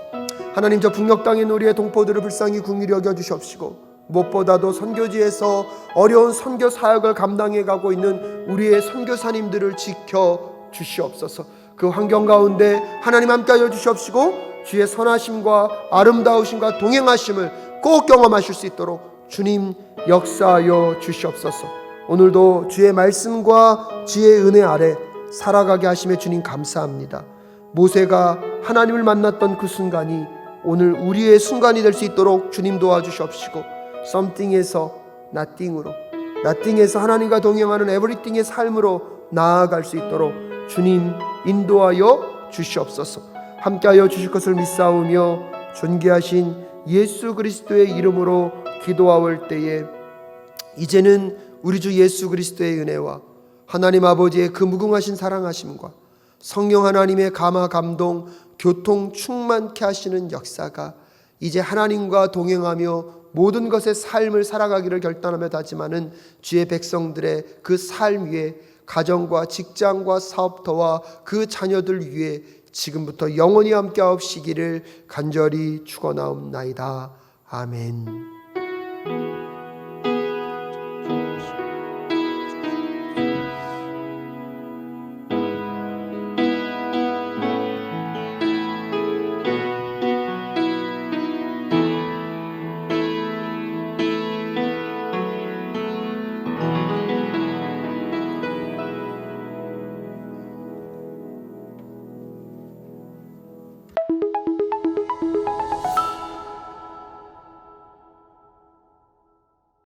S1: 하나님 저 북녘 땅에 있는 우리의 동포들을 불쌍히 긍휼히 여겨주시옵시고 무엇보다도 선교지에서 어려운 선교 사역을 감당해 가고 있는 우리의 선교사님들을 지켜 주시옵소서. 그 환경 가운데 하나님 함께하여 주시옵시고 주의 선하심과 아름다우심과 동행하심을 꼭 경험하실 수 있도록 주님 역사하여 주시옵소서. 오늘도 주의 말씀과 주의 은혜 아래 살아가게 하심에 주님 감사합니다. 모세가 하나님을 만났던 그 순간이 오늘 우리의 순간이 될 수 있도록 주님 도와주시옵시고 something에서 nothing으로, nothing에서 하나님과 동행하는 everything의 삶으로 나아갈 수 있도록 주님 인도하여 주시옵소서. 함께하여 주실 것을 믿사오며 존귀하신 예수 그리스도의 이름으로 기도하올 때에 이제는 우리 주 예수 그리스도의 은혜와 하나님 아버지의 그 무궁하신 사랑하심과 성령 하나님의 감화 감동 교통 충만케 하시는 역사가 이제 하나님과 동행하며 모든 것의 삶을 살아가기를 결단하며 다짐하는 주의 백성들의 그 삶 위에 가정과 직장과 사업터와 그 자녀들 위에 지금부터 영원히 함께 하옵시기를 간절히 축원하옵나이다. 아멘.